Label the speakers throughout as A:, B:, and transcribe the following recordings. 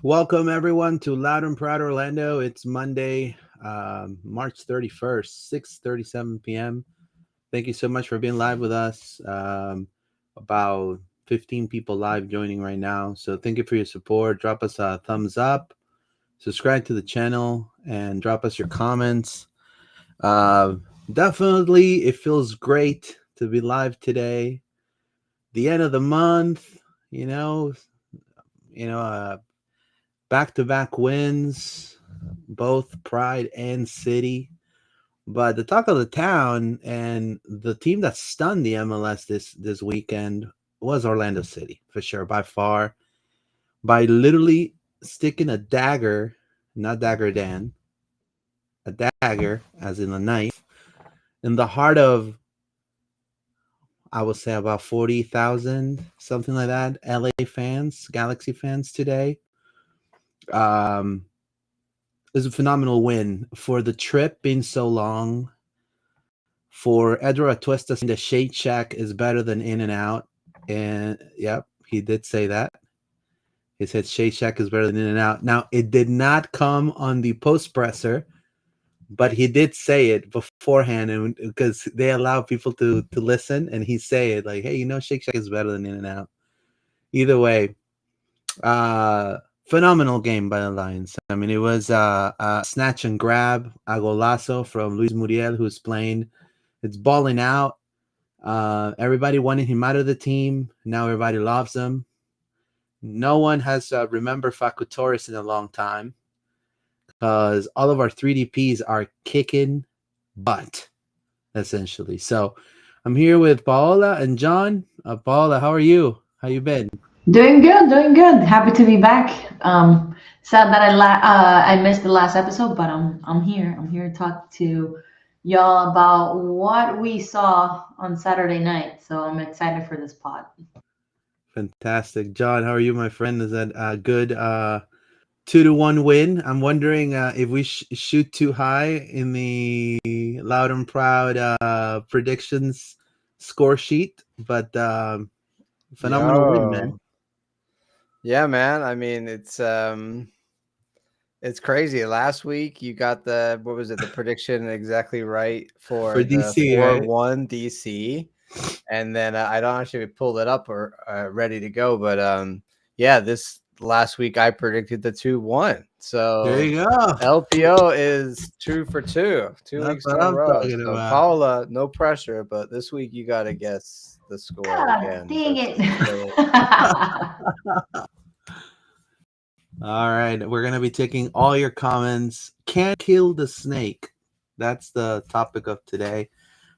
A: Welcome everyone to Loud and Proud Orlando. It's Monday, March 31st, 6:37 p.m. Thank you so much for being live with us. About 15 people live joining right now. So thank you for your support. Drop us a thumbs up, subscribe to the channel, and drop us your comments. Uh, Definitely, it feels great to be live today. The end of the month, you know, you know, uh, back-to-back wins, both Pride and City. But the talk of the town and the team that stunned the MLS this weekend was Orlando City for sure, by far, by literally sticking a dagger, not dagger Dan, a dagger as in a knife, in the heart of, I would say, about 40,000, something like that, LA fans, Galaxy fans today. Um, it was a phenomenal win for the trip being so long. For Edward Atuesta saying the Shake Shack is better than In and Out. And yep, he did say that. He said Shake Shack is better than In and Out. Now, it did not come on the post presser, but he did say it beforehand, and because they allow people to listen, and he say it like, hey, Shake Shack is better than In and Out. Either way, phenomenal game by the Lions. I mean, it was a snatch and grab, a golazo from Luis Muriel, who's playing. It's balling out. Everybody wanted him out of the team. Now everybody loves him. No one has remembered Facu Torres in a long time because all of our 3DPs are kicking butt, essentially. So I'm here with Paola and John. Paola, how are you? How you been?
B: Doing good, doing good. Happy to be back. Sad that I missed the last episode, but I'm here. I'm here to talk to y'all about what we saw on Saturday night. So I'm excited for this pod.
A: Fantastic. John, how are you, my friend? Is that a good 2-1 win? I'm wondering if we shoot too high in the Loud and Proud predictions score sheet, but phenomenal win, man.
C: Yo, yeah, man. I mean, it's crazy. Last week you got the what was it? The prediction exactly right
A: For
C: for the
A: DC, right?
C: 4-1 DC, and then I don't actually pull it up or ready to go, but yeah, this last week I predicted the 2-1.
A: There
C: So
A: you go.
C: LPO is 2 for 2
A: That's
C: weeks in
A: what
C: a
A: I'm
C: row.
A: talking
C: So
A: about.
C: Paula, no pressure, but this week you got to guess the score
B: God
C: again
B: dang it.
C: versus Philly.
A: All right, we're gonna be taking all your comments. Can't kill the snake. That's the topic of today.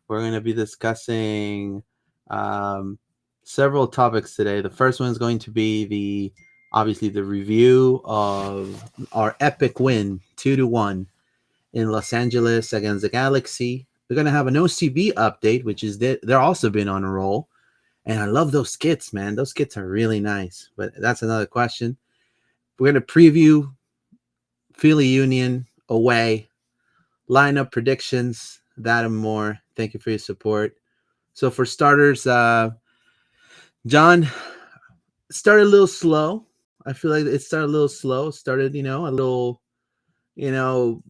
A: We're gonna be discussing um, several topics today. The first one is going to be obviously the review of our epic win, 2-1 in Los Angeles against the Galaxy. We're gonna have an OCB update, which is that they're also been on a roll, and I love those skits, man. Those skits are really nice. But that's another question. We're gonna preview Philly Union away, lineup predictions, that and more. Thank you for your support. So for starters, John started a little slow. I feel like it started a little slow. Started, a little, you know,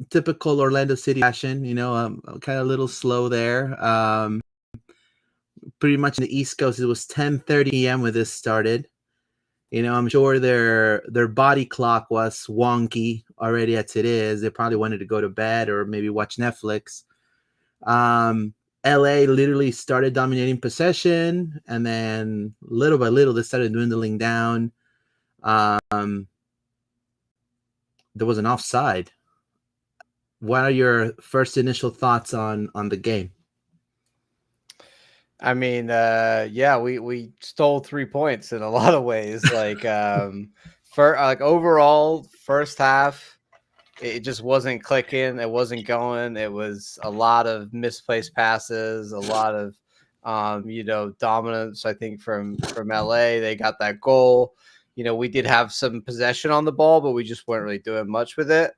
A: typical Orlando City fashion. Kind of a little slow there. Pretty much in the East Coast, it was 10:30 p.m. when this started. I'm sure their body clock was wonky already as it is. They probably wanted to go to bed or maybe watch Netflix. LA literally started dominating possession, and then little by little they started dwindling down. Um, there was an offside. What are your first initial thoughts on the game?
C: I mean, yeah, we stole 3 points in a lot of ways. Like, for like overall first half, it just wasn't clicking. It wasn't going. It was a lot of misplaced passes, a lot of, dominance. I think from LA, they got that goal. We did have some possession on the ball, but we just weren't really doing much with it.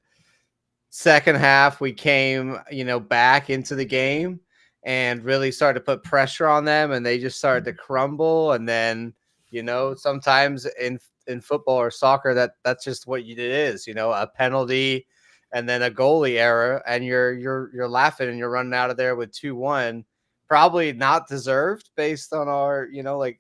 C: Second half, we came, back into the game and really started to put pressure on them, and they just started to crumble. And then, sometimes in football or soccer, that's just what it is, a penalty and then a goalie error, and you're laughing and you're running out of there with 2-1, probably not deserved based on our, like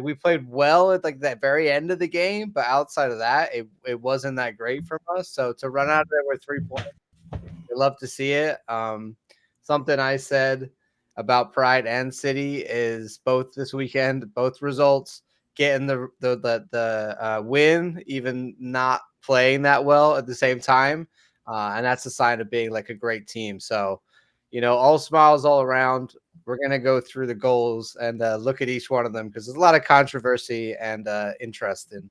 C: we played well at like that very end of the game, but outside of that, it wasn't that great from us. So to run out of there with 3 points, I love to see it. Something I said about Pride and City is both this weekend, both results, getting the win, even not playing that well at the same time, and that's a sign of being like a great team. So, all smiles all around. We're gonna go through the goals and look at each one of them because there's a lot of controversy and interest in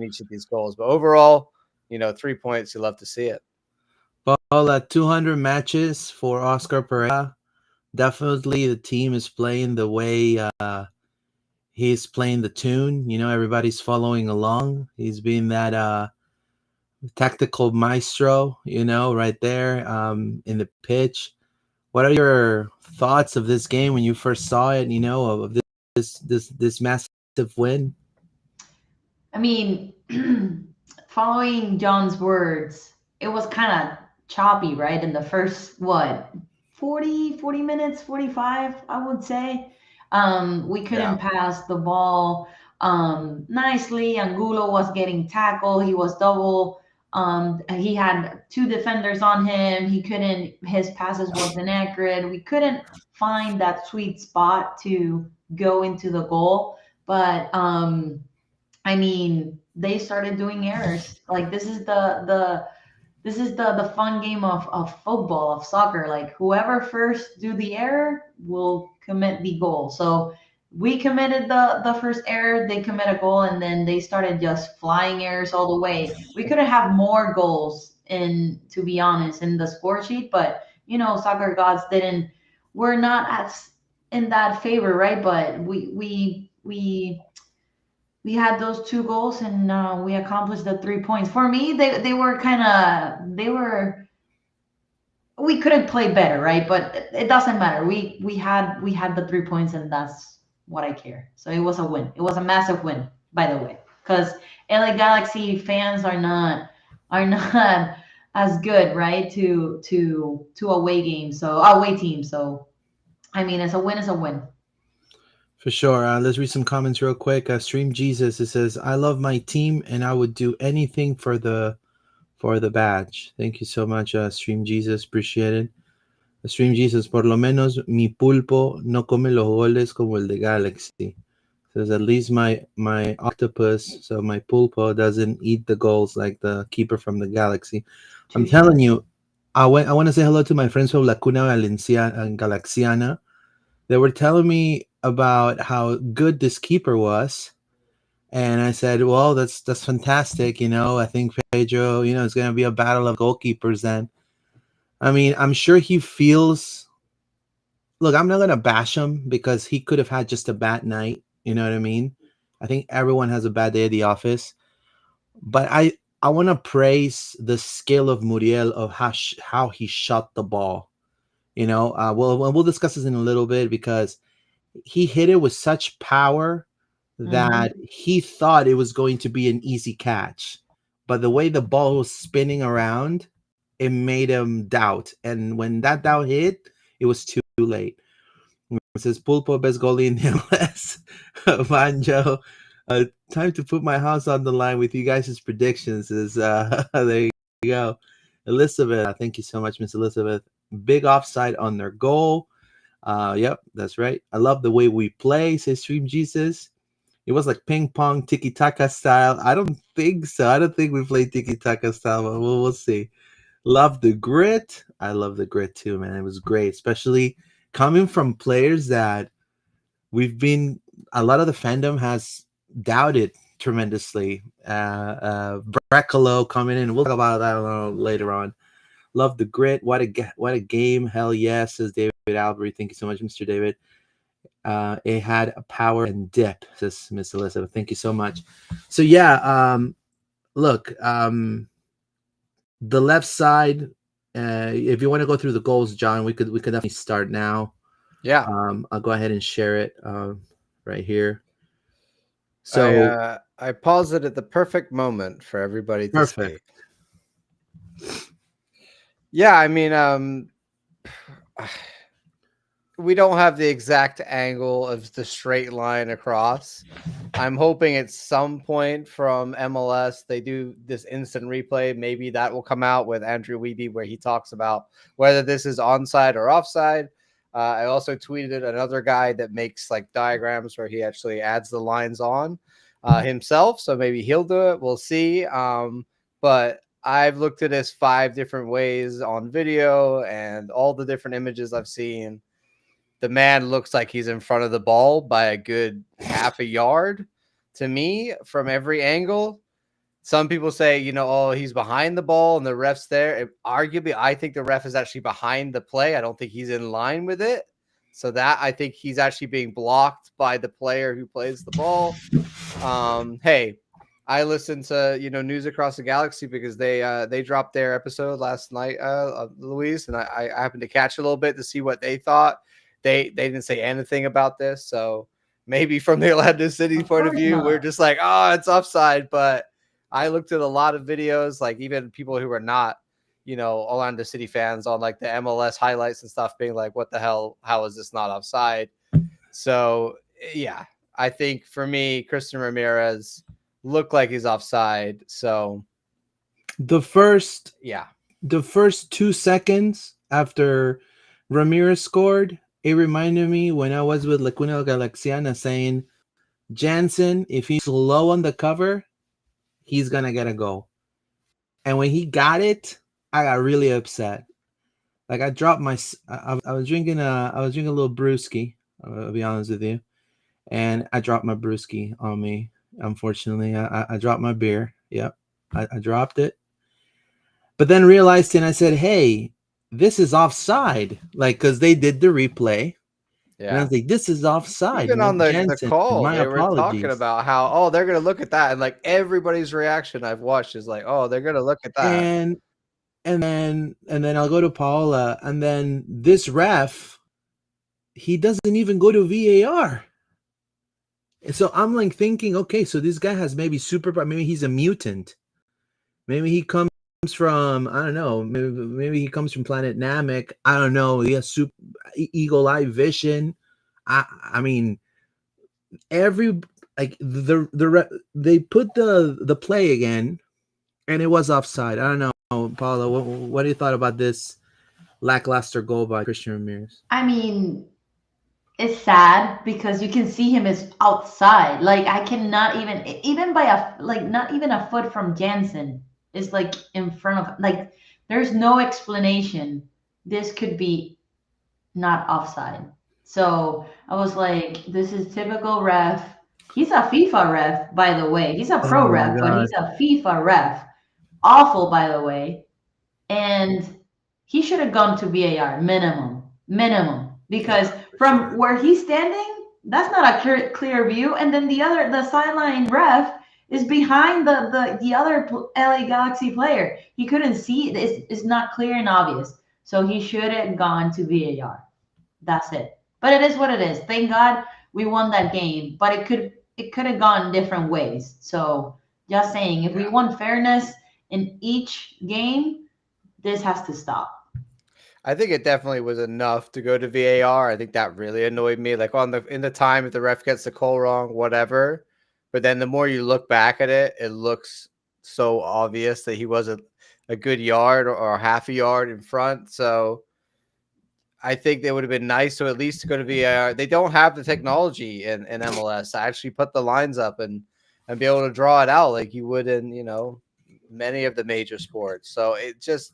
C: each of these goals. But overall, 3 points. You love to see it.
A: Well, 200 matches for Oscar Pereira. Definitely the team is playing the way he's playing the tune. Everybody's following along. He's being that tactical maestro, right there in the pitch. What are your thoughts of this game when you first saw it, of this massive win?
B: I mean, following John's words, it was kind of choppy, right? In the first, what, 40 minutes, 45, I would say. We
C: Yeah.
B: couldn't pass the ball nicely. Angulo was getting tackled. He was double. He had two defenders on him. He couldn't, his passes was inaccurate. We couldn't find that sweet spot to go into the goal. But I mean, they started doing errors. Like this is the fun game of football, of soccer. Like whoever first do the error will commit the goal. So we committed the first error, they commit a goal, and then they started just flying errors all the way. We could have more goals in, to be honest, in the score sheet, but soccer gods didn't. We're not as in that favor, right? But we had those two goals and we accomplished the 3 points. For me, they were kind of they were we couldn't play better, right? But it doesn't matter. We had the 3 points, and that's what I care. So it was a win. It was a massive win, by the way, because LA Galaxy fans are not as good, right? To away team. So I mean, it's a win. Is a win.
A: For sure. Let's read some comments real quick. Stream Jesus, it says, "I love my team and I would do anything for the badge." Thank you so much, Stream Jesus. Appreciate it. Stream Jesus, por lo menos mi pulpo no come los goles como el de Galaxy. Says at least my octopus, so my pulpo doesn't eat the goals like the keeper from the Galaxy. I'm
B: Touche.
A: telling you, I want to say hello to my friends from La Cuna Galaxiana. They were telling me about how good this keeper was. And I said, well, that's fantastic. I think Pedro, it's going to be a battle of goalkeepers then. I mean, I'm sure he feels. Look, I'm not going to bash him because he could have had just a bad night. You know what I mean? I think everyone has a bad day at the office. But I want to praise the skill of Muriel of how he shot the ball. We'll discuss this in a little bit because he hit it with such power that
B: Hmm.
A: he thought it was going to be an easy catch. But the way the ball was spinning around, it made him doubt. And when that doubt hit, it was too late. It says Pulpo, best goalie in the MLS. Manjo, time to put my house on the line with you guys' predictions. Is there you go. Elizabeth, thank you so much, Miss Elizabeth. Big offside on their goal. Yep, that's right. I love the way we play, says Stream Jesus. It was like ping pong, tiki taka style. I don't think so. I don't think we played tiki taka style, but we'll see. Love the grit. I love the grit too, man. It was great, especially coming from players that we've been. A lot of the fandom has doubted tremendously. Brecalo coming in. We'll talk about that later on. Love the grit. What a game. Hell yes, says David Albury. Thank you so much, Mr. David. It had a power and dip, says Miss Elizabeth. Thank you so much. So yeah, look, the left side. If you want to go through the goals, John, we could definitely start now.
C: Yeah.
A: I'll go ahead and share it right here.
C: I
A: So
C: I paused it at the perfect moment for everybody to see.
A: Perfect.
C: Yeah, I mean, we don't have the exact angle of the straight line across. I'm hoping at some point from MLS they do this instant replay. Maybe that will come out with Andrew Weeby where he talks about whether this is onside or offside. I also tweeted another guy that makes like diagrams where he actually adds the lines on himself. So maybe he'll do it. We'll see. But I've looked at this 5 different ways on video, and all the different images I've seen, the man looks like he's in front of the ball by a good half a yard to me from every angle. Some people say, oh, he's behind the ball and the ref's there. Arguably, I think the ref is actually behind the play. I don't think he's in line with it. So that I think he's actually being blocked by the player who plays the ball. Hey, I listened to News Across the Galaxy because they dropped their episode last night, Luis, and I happened to catch a little bit to see what they thought. They didn't say anything about this, so maybe from the Orlando City point of view, we're just like, oh, it's offside. But I looked at a lot of videos, like even people who are not, Orlando City fans on like the MLS highlights and stuff, being like, what the hell? How is this not offside? So yeah, I think for me, Christian Ramirez looked like he's offside. So
A: The first
C: yeah,
A: the first 2 seconds after Ramirez scored, it reminded me when I was with Lacuna Galaxiana saying, Jansen, if he's low on the cover, he's gonna get a goal. And when he got it, I got really upset. Like I dropped my, I was drinking a little brewski. I'll be honest with you, and I dropped my brewski on me. Unfortunately, I dropped my beer. Yep, I dropped it. But then realized and I said, hey, this is offside. Like, because they did the replay. And I
C: yeah.
A: was like, this is offside.
C: Even on the
A: Jensen,
C: call,
A: my
C: they were talking
A: apologies.
C: about how, oh, they're gonna look at that, and like everybody's reaction I've watched is like, oh, they're gonna look at that.
A: And then I'll go to Paula, and then this ref, he doesn't even go to VAR. And so I'm like thinking, okay, so this guy has maybe maybe he's a mutant. Maybe he comes from, I don't know, maybe he comes from planet Namek. I don't know. He has super eagle eye vision. I mean, every like they put the play again, and it was offside. I don't know, Paula. What do you thought about this lackluster goal by Christian Ramirez?
B: I mean, it's sad because you can see him as outside. Like I cannot even by a like not even a foot from Jansen is like in front of like there's no explanation. This could be not offside. So I was like, this is typical ref. He's a FIFA ref, by the way. He's a
A: Oh
B: pro
A: my
B: ref, but
A: god!
B: he's a FIFA ref. Awful, by the way. And he should have gone to VAR minimum, because
A: Yeah, for
B: from
A: sure.
B: where he's standing, that's not a clear view. And then the sideline ref is behind the other LA Galaxy player. He couldn't see it. It's not clear and obvious. So he should have gone to VAR. That's it. But it is what it is. Thank God we won that game. But it could have gone different ways. So just saying, if we
C: Yeah.
B: want fairness in each game, this has to stop.
C: I think it definitely was enough to go to VAR. I think that really annoyed me. Like in the time, if the ref gets the call wrong, whatever. But then the more you look back at it, it looks so obvious that he was a good yard or half a yard in front. So I think they would have been nice to at least go to VAR. They don't have the technology in MLS to actually put the lines up and be able to draw it out like you would in, many of the major sports. So it just,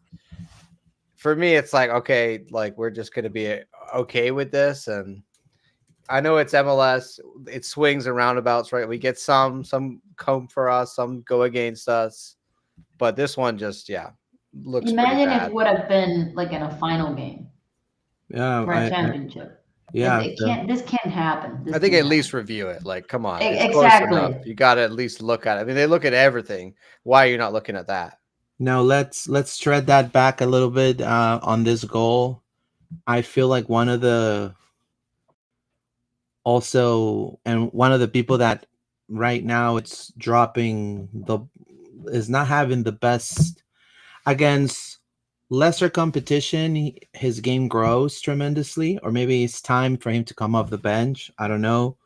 C: for me, it's like, okay, like we're just going to be okay with this. And I know it's MLS, it swings and roundabouts, right? We get some come for us, some go against us. But this one just, yeah, looks pretty
B: Imagine if
C: bad.
B: it would have been like in a final game
A: Yeah,
B: for a championship. It,
A: yeah.
B: it
A: So
B: can't. This can't happen.
C: I
B: This
C: think
B: can't
C: at
B: happen.
C: least review it. Like, come on, it's close enough.
B: Exactly.
C: You got to at least look at it. I mean, they look at everything. Why are you not looking at that?
A: now let's tread that back a little bit on this goal. I feel like one of the people that right now it's dropping the is not having the best against lesser competition. His game grows tremendously, or maybe it's time for him to come off the bench. I don't know.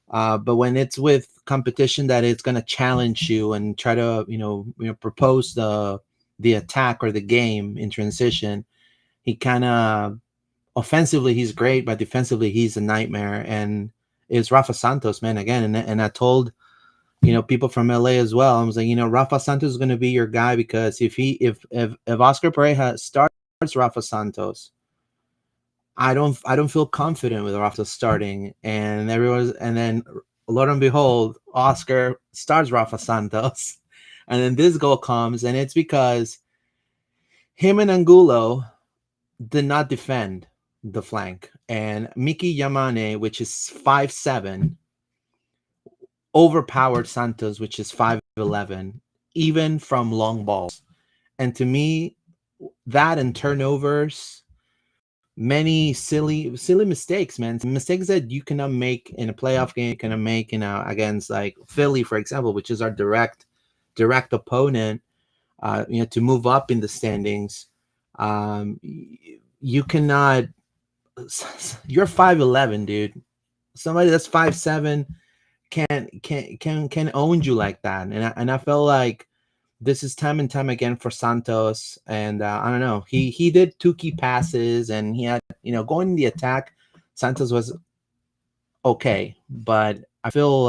A: But when it's with competition that is going to challenge you and try to propose the attack or the game in transition, he kind of offensively he's great, but defensively he's a nightmare. And it's Rafa Santos, man, again. And I told people from LA as well. I was like, Rafa Santos is going to be your guy, because if Oscar Pereira starts Rafa Santos, I don't feel confident with Rafa starting, and then lo and behold, Oscar starts Rafa Santos, and then this goal comes, and it's because him and Angulo did not defend the flank, and Miki Yamane, which is 5'7", overpowered Santos, which is 5'11", even from long balls. And to me, that and turnovers, many silly mistakes, man. Mistakes that you cannot make in a playoff game, you cannot make against like Philly, for example, which is our direct opponent. To move up in the standings, you cannot. You're 5'11", dude. Somebody that's 5'7" can own you like that. And I felt like this is time and time again for Santos. And I don't know. He did two key passes, and he had going in the attack. Santos was okay, but I feel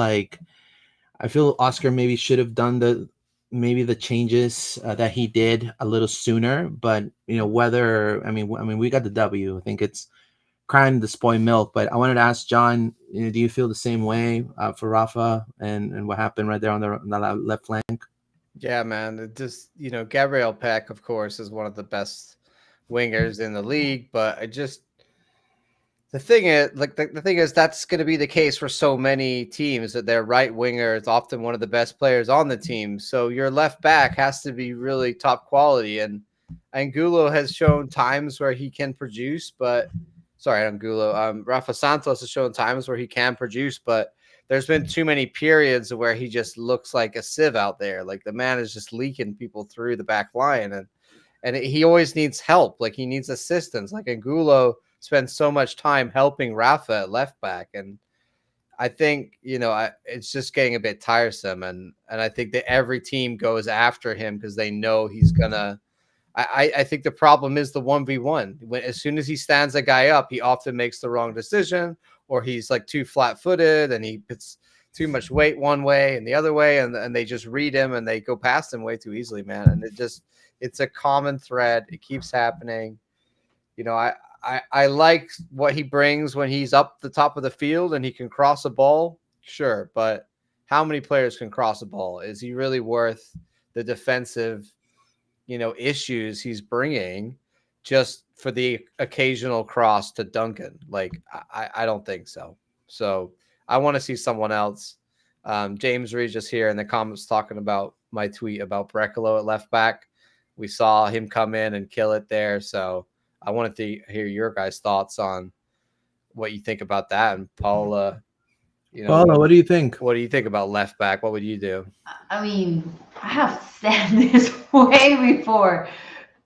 A: Oscar maybe should have done the changes that he did a little sooner. But whether I mean we got the W. I think it's crying the spoiled milk. But I wanted to ask John, do you feel the same way for Rafa and what happened right there on the left flank?
C: Yeah, man. It just, Gabriel Peck, of course, is one of the best wingers in the league, but I just the thing is, like the thing is, that's going to be the case for so many teams that their right winger is often one of the best players on the team. So your left back has to be really top quality, and Angulo has shown times where he can produce, but sorry, Angulo, Rafa Santos has shown times where he can produce, but there's been too many periods where he just looks like a sieve out there. Like the man is just leaking people through the back line, and he always needs help. Like he needs assistance. Like Angulo spends so much time helping Rafa at left back, and I think it's just getting a bit tiresome, and I think that every team goes after him because they know he's gonna. I think the problem is the 1v1. As soon as he stands a guy up, he often makes the wrong decision, or he's like too flat footed and he puts too much weight one way and the other way, and they just read him and they go past him way too easily, man. And it's a common thread. It keeps happening. I like what he brings when he's up the top of the field and he can cross a ball, sure, but how many players can cross a ball? Is he really worth the defensive, issues he's bringing just for the occasional cross to Duncan? Like, I don't think so. So I want to see someone else. James Regis here in the comments talking about my tweet about Brecalo at left back. We saw him come in and kill it there. So I wanted to hear your guys' thoughts on what you think about that. And Paula,
A: Paula, what do you think?
C: what do you think about left back? What would you do?
B: I mean, I have said this way before.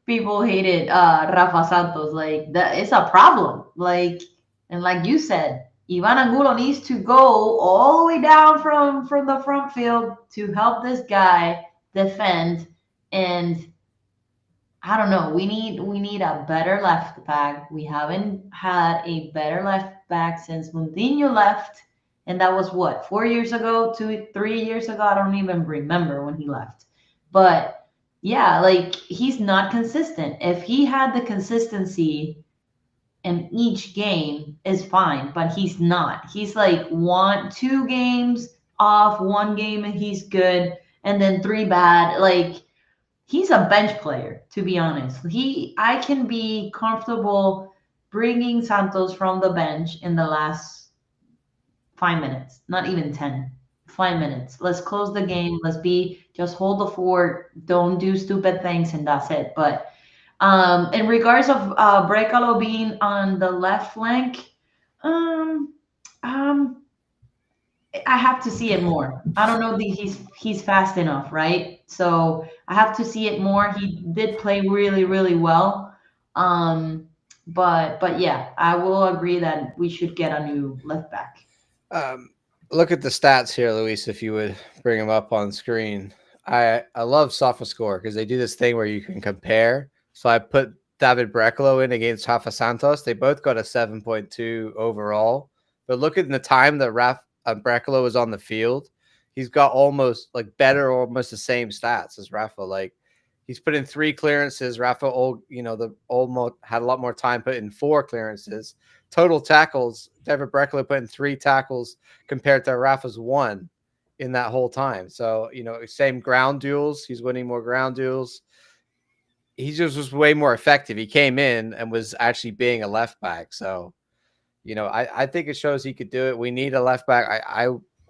B: People hated Rafa Santos. Like that, it's a problem. Like, and like you said, Ivan Angulo needs to go all the way down from the front field to help this guy defend. And I don't know. We need a better left back. We haven't had a better left back since Moutinho left, and that was what, 4 years ago, 2 3 years ago. I don't even remember when he left. But yeah, like he's not consistent. If he had the consistency in each game, is fine, but he's not. He's like 1 2 games off, 1 game and he's good, and then three bad. Like he's a bench player, to be honest. I can be comfortable bringing Santos from the bench in the last 5 minutes, not even 10. 5 minutes. Let's close the game. Let's be just hold the fort. Don't do stupid things, and that's it. But in regards of Brecalo being on the left flank, um, um, I have to see it more. I don't know that he's fast enough, right? So I have to see it more. He did play really, really well. Um, but yeah, I will agree that we should get a new left back.
C: Um, Look at the stats here, Luis, if you would bring them up on screen. I love SofaScore because they do this thing where you can compare. So I put David Brecalo in against Rafa Santos. They both got a 7.2 overall. But look at the time that Brecalo was on the field. He's got almost like better, almost the same stats as Rafa. Like he's put in 3 clearances. Rafa, the almost had a lot more time, put in 4 clearances. Total tackles, David Breckley put in 3 tackles compared to Rafa's 1 in that whole time. So, same ground duels. He's winning more ground duels. He just was way more effective. He came in and was actually being a left back. So, I think it shows he could do it. We need a left back.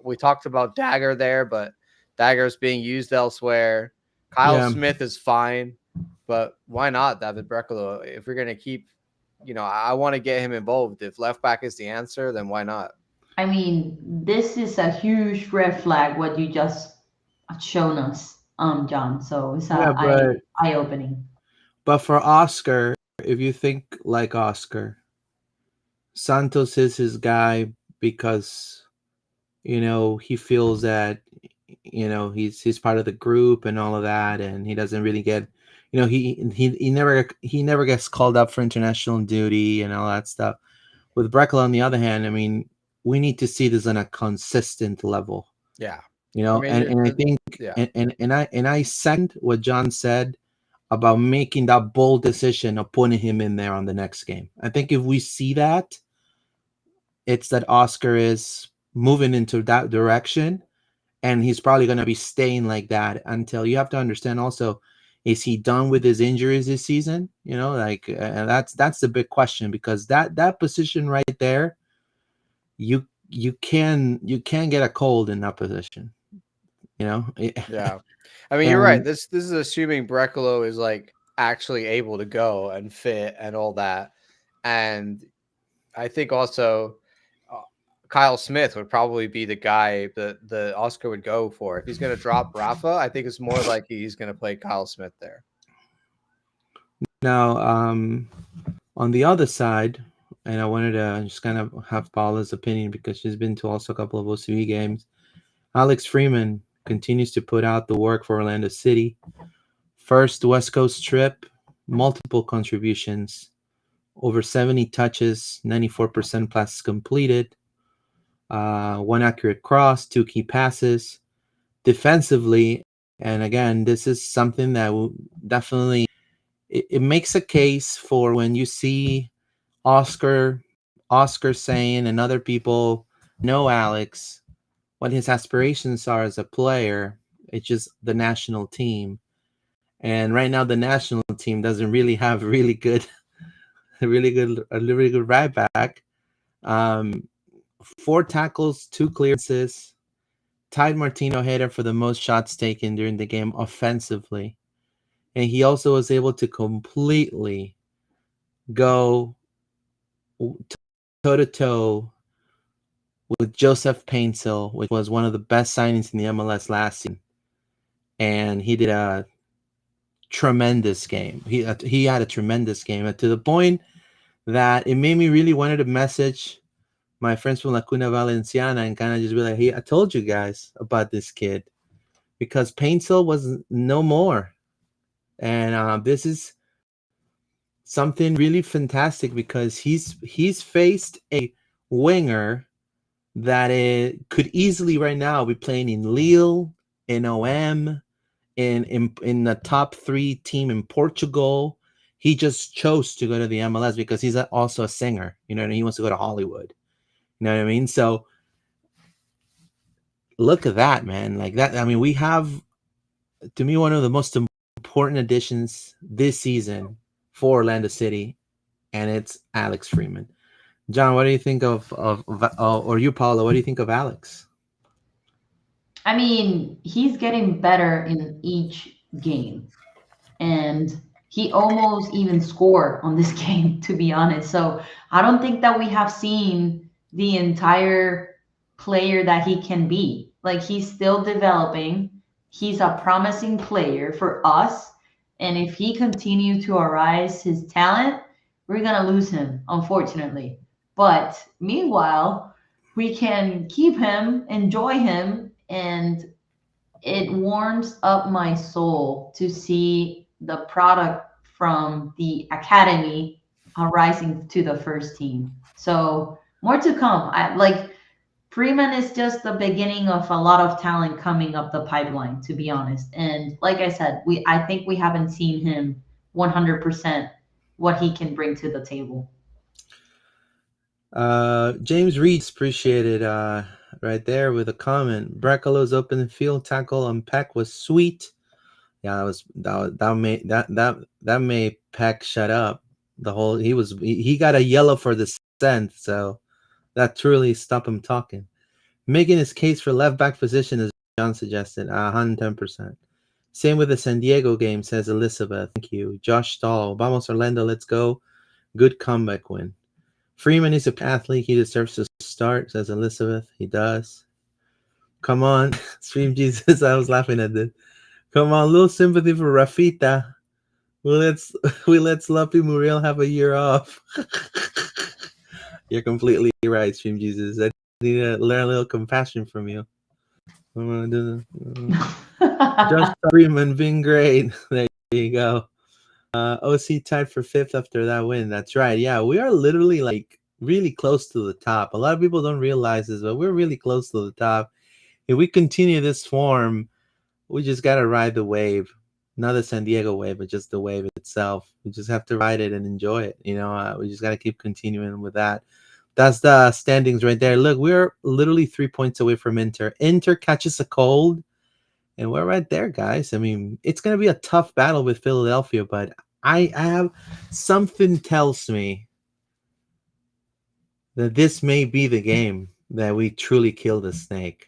C: We talked about Dagger there, but Dagger's being used elsewhere. Kyle
A: Yeah,
C: Smith is fine, but why not David Brecalo? If we're gonna keep, I want to get him involved. If left back is the answer, then why not?
B: I mean, this is a huge red flag what you just shown us, John. So it's
A: yeah,
B: eye opening.
A: but for Oscar, if you think like Oscar, Santos is his guy because he feels that he's part of the group and all of that, and he doesn't really get he never gets called up for international duty and all that stuff. With Breckel, on the other hand, I mean, we need to see this on a consistent level,
C: Yeah, I
A: and
C: mean,
A: I think
C: yeah,
A: and I second what John said about making that bold decision of putting him in there on the next game. I think if we see that, it's that Oscar is moving into that direction, and he's probably going to be staying like that until, you have to understand also, is he done with his injuries this season? Like, and that's the big question, because that position right there, you can get a cold in that position, you know.
C: yeah. I mean, you're right.
A: And
C: This is assuming Brecalo is like actually able to go and fit and all that, and I think also uh, Kyle Smith would probably be the guy that the Oscar would go for if he's going to drop Rafa. I think it's more likely he's going to play Kyle Smith there.
A: now, on the other side, and I wanted to just kind of have Paula's opinion because she's been to also a couple of OCV games. Alex Freeman continues to put out the work for Orlando City. First West Coast trip, multiple contributions, over 70 touches, 94% passes completed, 1 accurate cross, 2 key passes. Defensively, and again, this is something that will definitely, it makes a case for when you see Oscar saying, and other people know Alex, what his aspirations are as a player. It's just the national team. And right now, the national team doesn't really have a really good right back. Um, 4 tackles, 2 clearances, tied Martino Hayter for the most shots taken during the game offensively. And he also was able to completely go toe to toe with Joseph Painsil, which was one of the best signings in the MLS last season. And he did a tremendous game. He had a tremendous game, to the point that it made me really wanted to message my friends from La Cuna Valenciana and kind of just be like, hey, I told you guys about this kid, because Painsil was no more. And this is something really fantastic, because he's faced a winger that could easily right now be playing in Lille, in OM, in the top 3 team in Portugal. He just chose to go to the MLS because he's also a singer, and he wants to go to Hollywood. You know what I mean? So look at that, man. Like that. I mean, we have, to me, one of the most important additions this season for Orlando City, and it's Alex Freeman. John, what do you think or you, Paula? What do you think of Alex?
B: I mean, he's getting better in each game, and he almost even scored on this game, to be honest. So I don't think that we have seen the entire player that he can be. Like he's still developing. He's a promising player for us. And if he continues to arise his talent, we're gonna lose him, unfortunately. But meanwhile, we can keep him, enjoy him, and it warms up my soul to see the product from the academy rising to the first team. So more to come. I like Freeman is just the beginning of a lot of talent coming up the pipeline, to be honest. And like I said, we I think we haven't seen him 100% what he can bring to the table.
A: James Reeds appreciated right there with a comment. Brecalo's open field tackle on Peck was sweet. Yeah, that made Peck shut up. The whole he got a yellow for the scent, so that truly stopped him talking. Making his case for left back position, as John suggested, 110%. Same with the San Diego game, says Elizabeth. Thank you. Josh Stahl, Vamos Orlando, let's go. Good comeback win. Freeman is an athlete. He deserves to start, says Elizabeth. He does. Come on. Stream Jesus. I was laughing at this. Come on. Little sympathy for Rafita. We let Sloppy Muriel have a year off. You're completely right, Stream Jesus. I need to learn a little compassion from you. Josh Freeman being great. There you go. OC tied for fifth after that win. That's right. Yeah, we are literally like really close to the top. A lot of people don't realize this, but we're really close to the top. If we continue this form, we just gotta ride the wave. Not the San Diego wave, but just the wave itself. We just have to ride it and enjoy it. We just gotta keep continuing with that. That's the standings right there. Look, we're literally 3 points away from Inter. Inter catches a cold, and we're right there, guys. I mean, it's going to be a tough battle with Philadelphia, but I have something tells me that this may be the game that we truly kill the snake.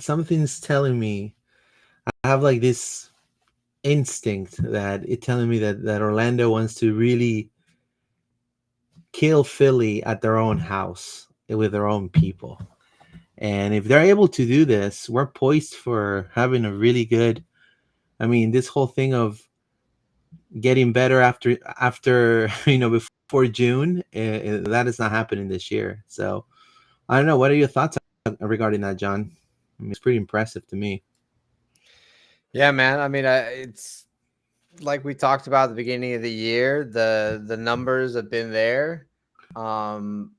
A: Something's telling me. I have like this instinct that it's telling me that Orlando wants to really kill Philly at their own house with their own people. And if they're able to do this, we're poised for having a really good. I mean, this whole thing of getting better after before June, that is not happening this year. So I don't know. What are your thoughts regarding that, John? I mean, it's pretty impressive to me.
C: Yeah, man. I mean, it's like we talked about at the beginning of the year. The numbers have been there from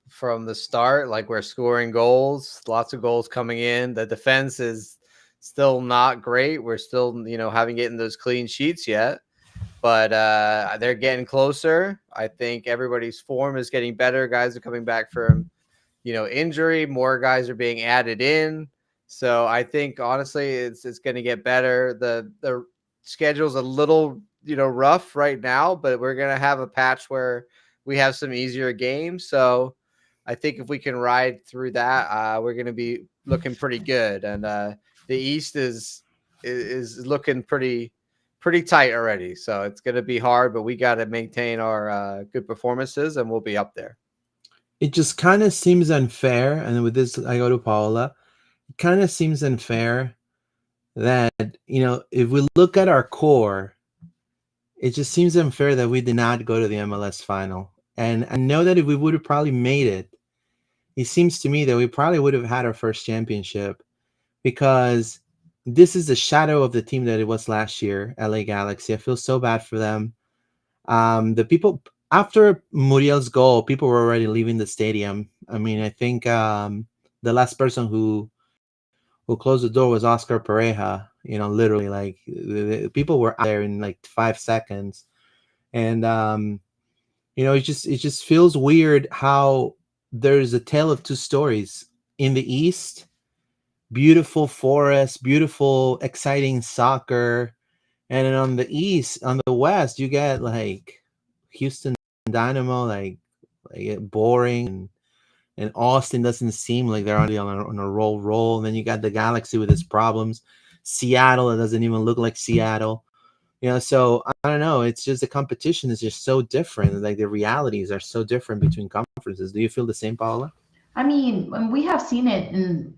C: the start. Like we're scoring goals, lots of goals coming in. The defense is still not great. We're still haven't getting those clean sheets yet, but they're getting closer. I think everybody's form is getting better. Guys are coming back from injury. More guys are being added in. So I think honestly, it's going to get better. The schedule's a little rough right now, but we're going to have a patch where we have some easier games. So I think if we can ride through that, we're going to be looking pretty good. And the East is looking pretty tight already. So it's going to be hard, but we got to maintain our good performances, and we'll be up there.
A: It just kind of seems unfair, and with this, I go to Paola. It kind of seems unfair that if we look at our core, it just seems unfair that we did not go to the MLS final. And I know that if we would have probably made it, it seems to me that we probably would have had our first championship, because this is the shadow of the team that it was last year, LA Galaxy. I feel so bad for them. The people after Muriel's goal, people were already leaving the stadium. I mean, I think the last person who closed the door was Oscar Pareja. Literally, like the people were out there in like 5 seconds, and it just feels weird how there's a tale of two stories in the East. Beautiful forest, beautiful, exciting soccer, and then on the West, you get like Houston Dynamo, like boring, and Austin doesn't seem like they're on a roll. And then you got the Galaxy with its problems. Seattle, it doesn't even look like Seattle. So I don't know. It's just the competition is just so different. Like the realities are so different between conferences. Do you feel the same, Paula?
B: I mean, and we have seen it in,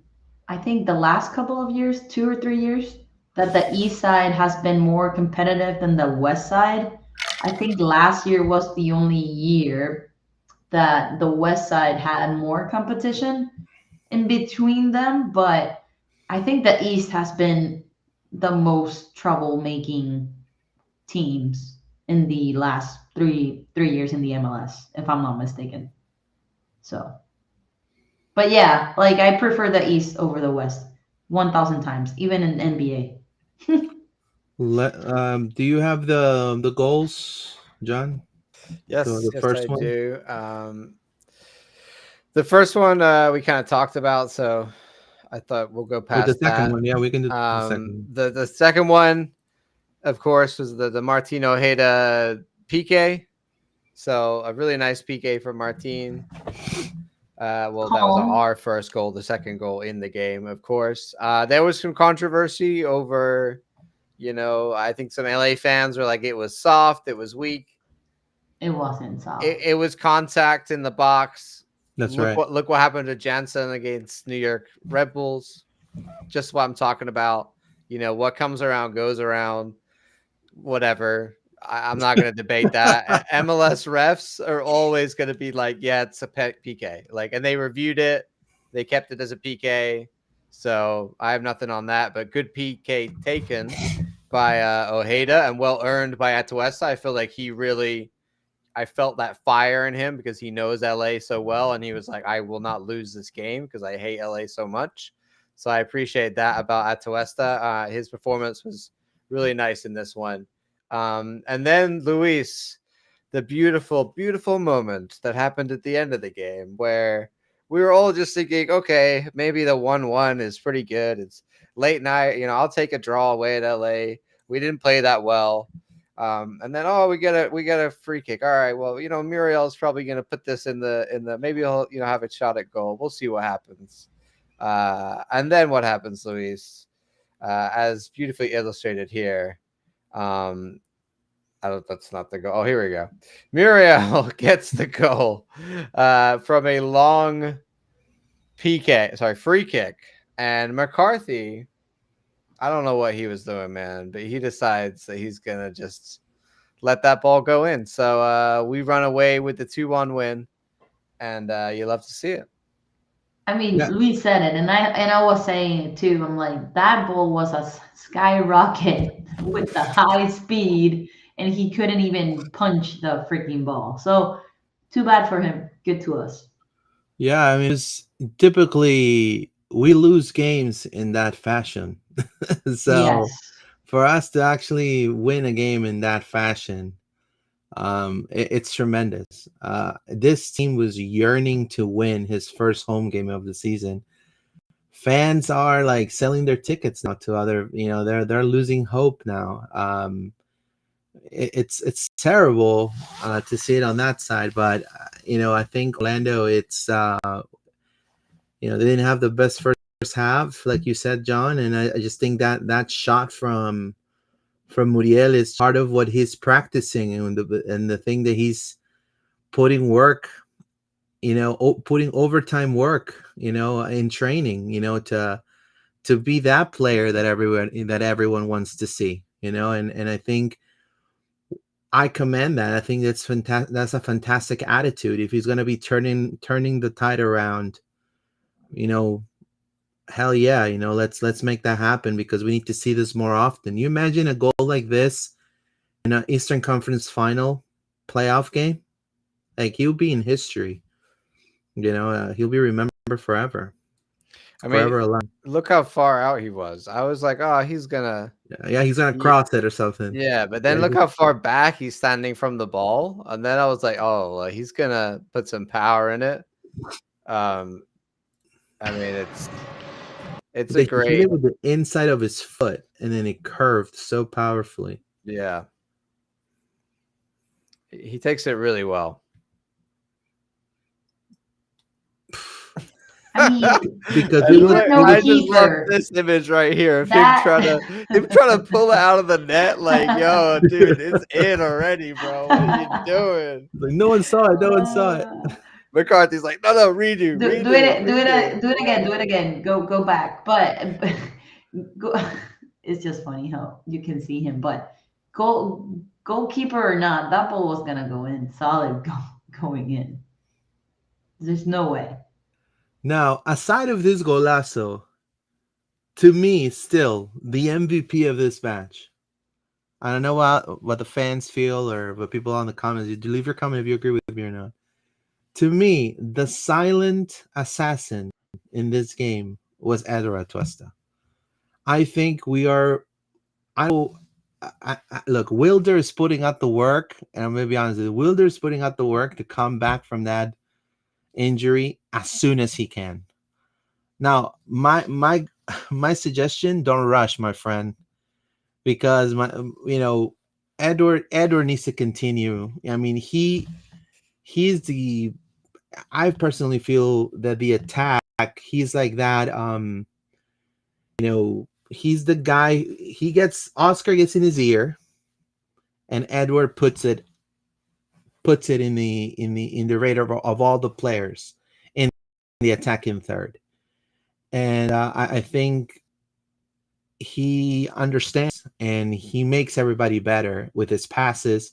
B: I think, the last couple of years, 2 or 3 years, that the East side has been more competitive than the West side. I think last year was the only year that the West side had more competition in between them, but I think the East has been the most troublemaking teams in the last three years in the MLS, if I'm not mistaken. So, but yeah, like I prefer the East over the West, 1,000 times, even in NBA.
A: Do you have the goals, John?
C: Yes,
A: The
C: yes, I
A: first one
C: do. The first one we kind of talked about, so I thought we'll go
A: or the
C: past
A: second
C: that.
A: one? Yeah, we can do the second one.
C: The second one, of course, was the Martin Ojeda PK. So a really nice PK from Martin. Well, that was
B: Calm.
C: our first goal, the second goal in the game, of course. There was some controversy over, I think some LA fans were like, it was soft, it was weak.
B: It wasn't soft.
C: It was contact in the box.
A: That's right.
C: Look what happened to Jansen against New York Red Bulls. Just what I'm talking about. What comes around goes around. Whatever. I'm not going to debate that. MLS refs are always going to be like, yeah, it's a PK. Like, and they reviewed it. They kept it as a PK. So I have nothing on that. But good PK taken by Ojeda and well earned by Atuesta. I feel like I felt that fire in him because he knows LA so well. And he was like, I will not lose this game because I hate LA so much. So I appreciate that about Atuesta. His performance was really nice in this one. And then Luis, the beautiful, beautiful moment that happened at the end of the game where we were all just thinking, okay, maybe the 1-1 is pretty good. It's late night. I'll take a draw away at LA. We didn't play that well. And then we get a free kick. All right, well, Muriel's probably gonna put this in the maybe he'll have a shot at goal. We'll see what happens. And then what happens, Luis? As beautifully illustrated here. That's not the goal. Oh, here we go. Muriel gets the goal from a long free kick. And McCarthy, I don't know what he was doing, man, but he decides that he's going to just let that ball go in. So we run away with the 2-1 win, and you love to see it.
B: I mean,
A: Yeah,
B: Luis said it, and I was saying it too. I'm like, that ball was a skyrocket with the high speed, and he couldn't even punch the freaking ball. So too bad for him. Good to us.
A: yeah. I mean, it's typically we lose games in that fashion. So
B: Yes.
A: for us to actually win a game in that fashion, it's tremendous. This team was yearning to win his first home game of the season. Fans are like selling their tickets now to other. They're losing hope now. It's terrible to see it on that side, but I think Orlando. They didn't have the best first half, like you said, John, and I just think that shot from Muriel is part of what he's practicing and the thing that he's putting work, putting overtime work, in training, to be that player that everyone wants to see, and I think I commend that. I think that's fantastic. That's a fantastic attitude. If he's going to be turning the tide around, you know, hell yeah, let's make that happen because we need to see this more often. You imagine a goal like this in an Eastern Conference final playoff game? Like he'll be in history. He'll be remembered forever,
C: I mean,
A: forever alive.
C: look how far out he was. I was like, oh, he's gonna.
A: Yeah, he's gonna cross it or something.
C: Yeah, but then
A: Yeah,
C: look how far back he's standing from the ball, and then I was like, oh, well, he's gonna put some power in it. I mean, it's a
A: he hit
C: great,
A: it with the inside of his foot, and then it curved so powerfully.
C: yeah. He takes it really well.
B: I mean,
A: Because
B: we were no
C: I just love
B: keeper.
C: this image right here of
B: That
C: him trying to pull it out of the net. Like, yo, dude, it's in already, bro. What are you doing?
A: like no one saw it. No one saw it.
C: McCarthy's like, no, redo,
B: Do
C: redo,
B: it,
C: redo.
B: do it again, do it again. Go back. But go. It's just funny how you can see him. But goalkeeper or not, that ball was gonna go in. Solid going in. There's no way.
A: Now, aside of this golazo, to me, still the MVP of this match. I don't know what the fans feel or what people on the comments. You leave your comment if you agree with me or not. To me, the silent assassin in this game was Edward Atuesta. I think we are. Look, Wilder is putting out the work, and I'm gonna be honest with you. Wilder is putting out the work to come back from that injury as soon as he can. Now, my suggestion: don't rush, my friend, because Edward needs to continue. I mean, he's the I personally feel that the attack, he's like that. He's the guy. Oscar gets in his ear, and Edward puts it in the radar of all the players in the attacking third. And I think he understands and he makes everybody better with his passes.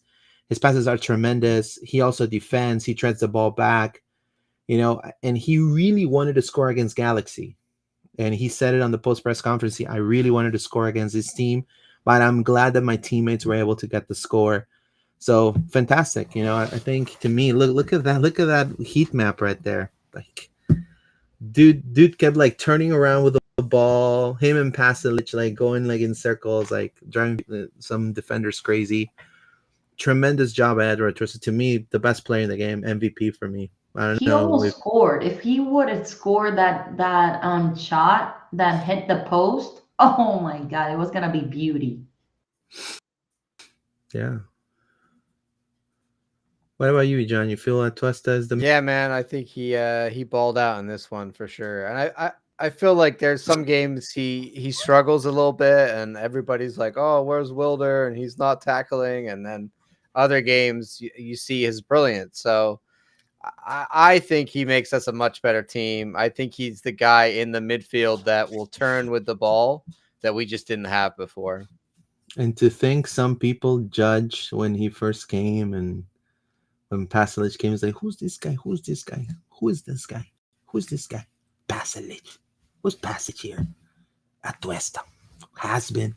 A: His passes are tremendous. He also defends. He treads the ball back, and he really wanted to score against Galaxy. And he said it on the post press conference. I really wanted to score against this team, but I'm glad that my teammates were able to get the score. So fantastic. I think to me, look at that. Look at that heat map right there. Like, dude kept like turning around with the ball. Him and Pasalic like going like in circles, like driving some defenders crazy. Tremendous job at Edward. To me, the best player in the game, MVP for me. I don't
B: He
A: know if
B: almost scored. If he would have scored that shot that hit the post, oh my god, it was gonna be beauty.
A: yeah. What about you, John? You feel that Tuesta is the
C: Yeah, man, I think he balled out in this one for sure. And I feel like there's some games he struggles a little bit, and everybody's like, "Oh, where's Wilder?" and he's not tackling. And then other games you see his brilliance. So I think he makes us a much better team. I think he's the guy in the midfield that will turn with the ball that we just didn't have before.
A: And to think some people judged when he first came and when Pasalic came, it's like, who's this guy? Who's this guy? Who is this guy? Who's this guy? Pasalic. Who's Pasalic here? Atuesta. Has been.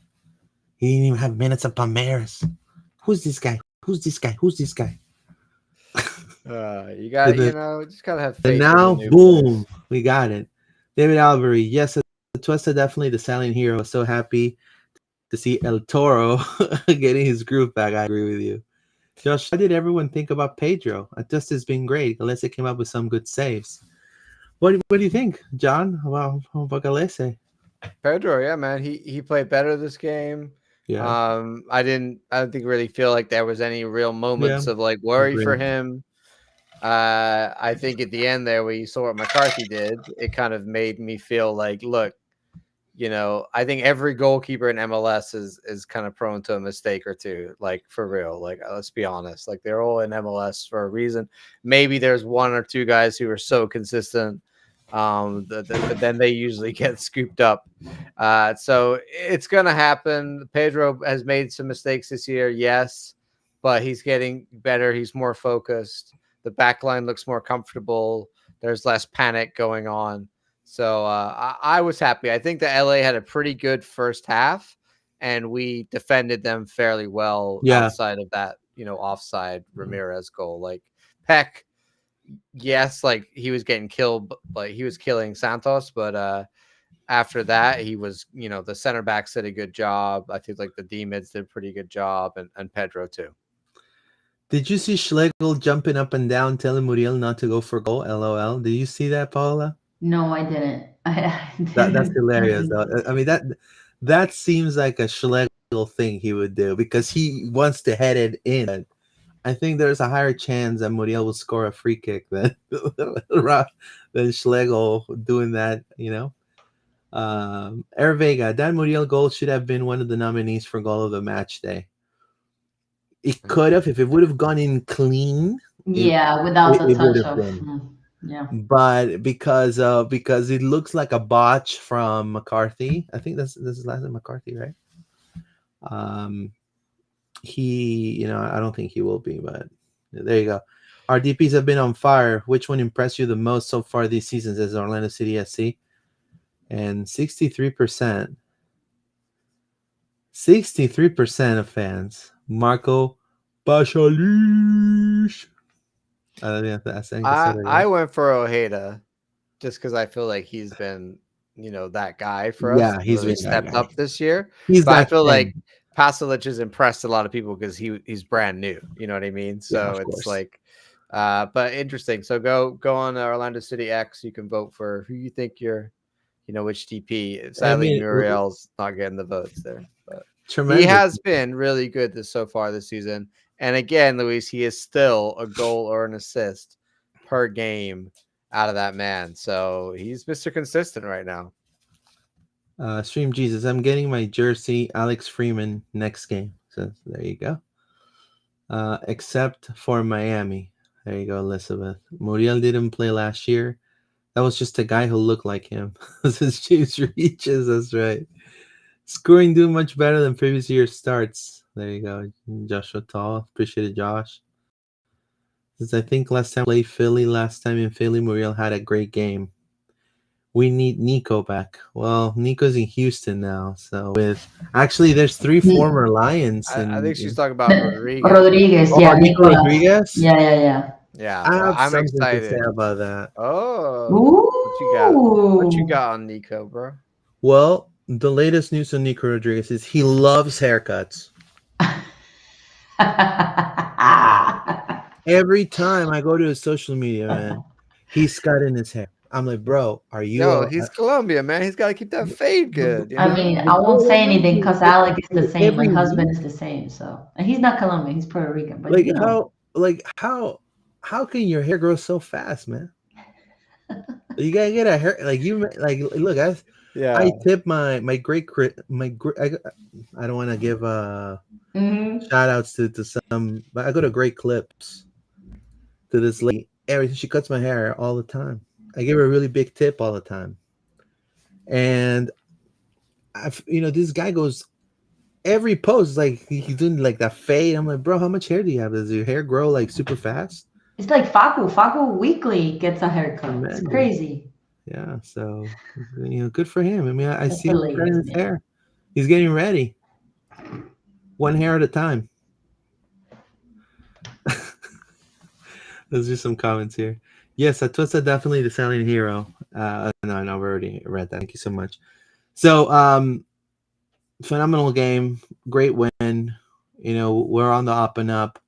A: He didn't even have minutes of Palmeiras. Who's this guy? Who's this guy? Who's this guy?
C: You got, just gotta have faith.
A: And now,
C: in the new
A: boom,
C: players.
A: we got it. David Albury. Yes, Atuesta definitely the silent hero. I was so happy to see El Toro getting his groove back. I agree with you. Josh, how did everyone think about Pedro? Atuesta's been great, unless it came up with some good saves. What do you think, John, about Galese?
C: Pedro, yeah, man, he played better this game.
A: Yeah.
C: I don't think really feel like there was any real moments
A: Yeah.
C: of like worry for
A: Agreed.
C: him. I think at the end there, where you saw what McCarthy did, it kind of made me feel like, look, I think every goalkeeper in MLS is kind of prone to a mistake or two, like for real. Like, let's be honest, like they're all in MLS for a reason. Maybe there's one or two guys who are so consistent, but then they usually get scooped up. So it's gonna happen. Pedro has made some mistakes this year, yes, but he's getting better. He's more focused. The back line looks more comfortable. There's less panic going on. So I was happy. I think the LA had a pretty good first half, and we defended them fairly well
A: Yeah.
C: outside of that, offside Ramirez goal. Like Peck, yes, like he was getting killed, like he was killing Santos, but after that, he was, the center backs did a good job. I think like the D mids did a pretty good job, and Pedro too.
A: Did you see Schlegel jumping up and down telling Muriel not to go for goal? LOL. Did you see that, Paula?
B: No, I didn't. I
A: That's
B: didn't.
A: hilarious, though. I mean, that seems like a Schlegel thing he would do because he wants to head it in. I think there's a higher chance that Muriel will score a free kick than Schlegel doing that, Air Vega, that Muriel goal should have been one of the nominees for goal of the match day. It could have, if it would have gone in clean, It
B: Yeah, without the
A: it would
B: touch
A: have
B: of,
A: been,
B: yeah.
A: but because it looks like a botch from McCarthy. I think this is last name McCarthy, right? Um, he, I don't think he will be, but there you go. Our DPs have been on fire. Which one impressed you the most so far this season? Says Orlando City SC, and 63% of fans. Marco Bashalish. I don't think I said it
C: I
A: right.
C: went for Ojeda just because I feel like he's been, that guy for us,
A: Yeah, he's
C: really
A: been that
C: stepped
A: guy.
C: up this year.
A: He's
C: But I
A: that
C: feel like
A: thing.
C: Pasalic has impressed a lot of people because he's brand new. You know what I mean?
A: Yeah,
C: So
A: of
C: it's
A: course.
C: like, but interesting. So go on Orlando City X. You can vote for who you think which DP.
A: I
C: Sadly,
A: mean,
C: Muriel's not getting the votes there, but he
A: tremendous.
C: has been really good so far this season. And again, Luis, he is still a goal or an assist per game out of that man. So he's Mr. Consistent right now.
A: Stream Jesus, I'm getting my jersey, Alex Freeman, next game. So there you go. Except for Miami. There you go, Elizabeth. Muriel didn't play last year. That was just a guy who looked like him. This is James Reaches. That's right. Scoring doing much better than previous year starts. There you go. Joshua Tall. Appreciate it, Josh. Since I think last time we played Philly, last time in Philly, Muriel had a great game. We need Nico back. Well, Nico's in Houston now. So with actually there's three former Lions
C: I think she's
A: in
C: talking about Rodriguez.
B: Rodriguez,
A: Oh,
B: yeah,
A: Nico
B: Nicolas.
A: Rodriguez?
B: Yeah, yeah, yeah.
C: Yeah,
A: I
C: so
A: have
C: I'm
A: something to say
C: excited.
A: about that.
C: Oh, what you got? What you
B: Ooh.
C: got on Nico, bro?
A: Well, the latest news on Nico Rodriguez is he loves haircuts. Every time I go to his social media, man, he's cutting his hair. I'm like, bro, are you
C: Yo, he's Colombia, man. He's got to keep that fade good, you
B: I
C: know?
B: mean, I won't say anything because Alec is the same. My
A: every
B: husband
A: week?
B: is the same. So, and he's not Colombian; he's Puerto Rican. But
A: Like how can your hair grow so fast, man? You gotta get a hair like you like. Look, I
C: Yeah.
A: tip my great I don't want to give
B: hmm
A: shout outs to some, but I go to Great Clips to this lady. Every she cuts my hair all the time. I give her a really big tip all the time, and this guy goes every post like he's doing like that fade. I'm like, bro, how much hair do you have? Does your hair grow like super fast?
B: it's like Facu. Facu weekly gets a haircut. It's
A: Tremendous.
B: crazy.
A: Yeah, so good for him. I mean, I
B: That's
A: see
B: the
A: him cutting
B: latest.
A: his
B: Yeah.
A: hair. He's getting ready, one hair at a time. There's just some comments here. Yes, Atuesta definitely the silent hero. No, we already read that. Thank you so much. So, phenomenal game, great win. We're on the up and up.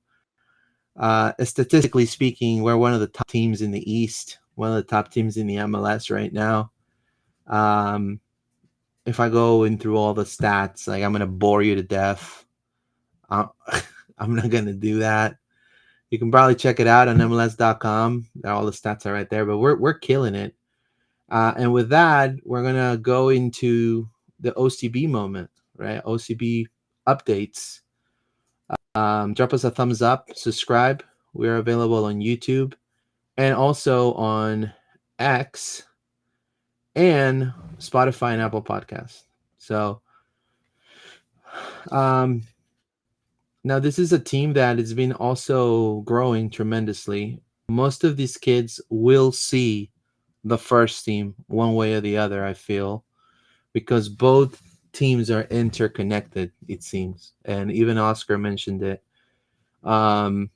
A: Statistically speaking, we're one of the top teams in the East, one of the top teams in the MLS right now. If I go in through all the stats, like I'm gonna bore you to death. I'm, I'm not gonna do that. You can probably check it out on MLS.com. All the stats are right there, but we're killing it. And with that, we're gonna go into the OCB moment, right? OCB updates. Drop us a thumbs up, subscribe. We're available on YouTube and also on X and Spotify and Apple Podcasts. So, um, now this is a team that has been also growing tremendously. Most of these kids will see the first team one way or the other, I feel, because both teams are interconnected, it seems. And even Oscar mentioned it. Um,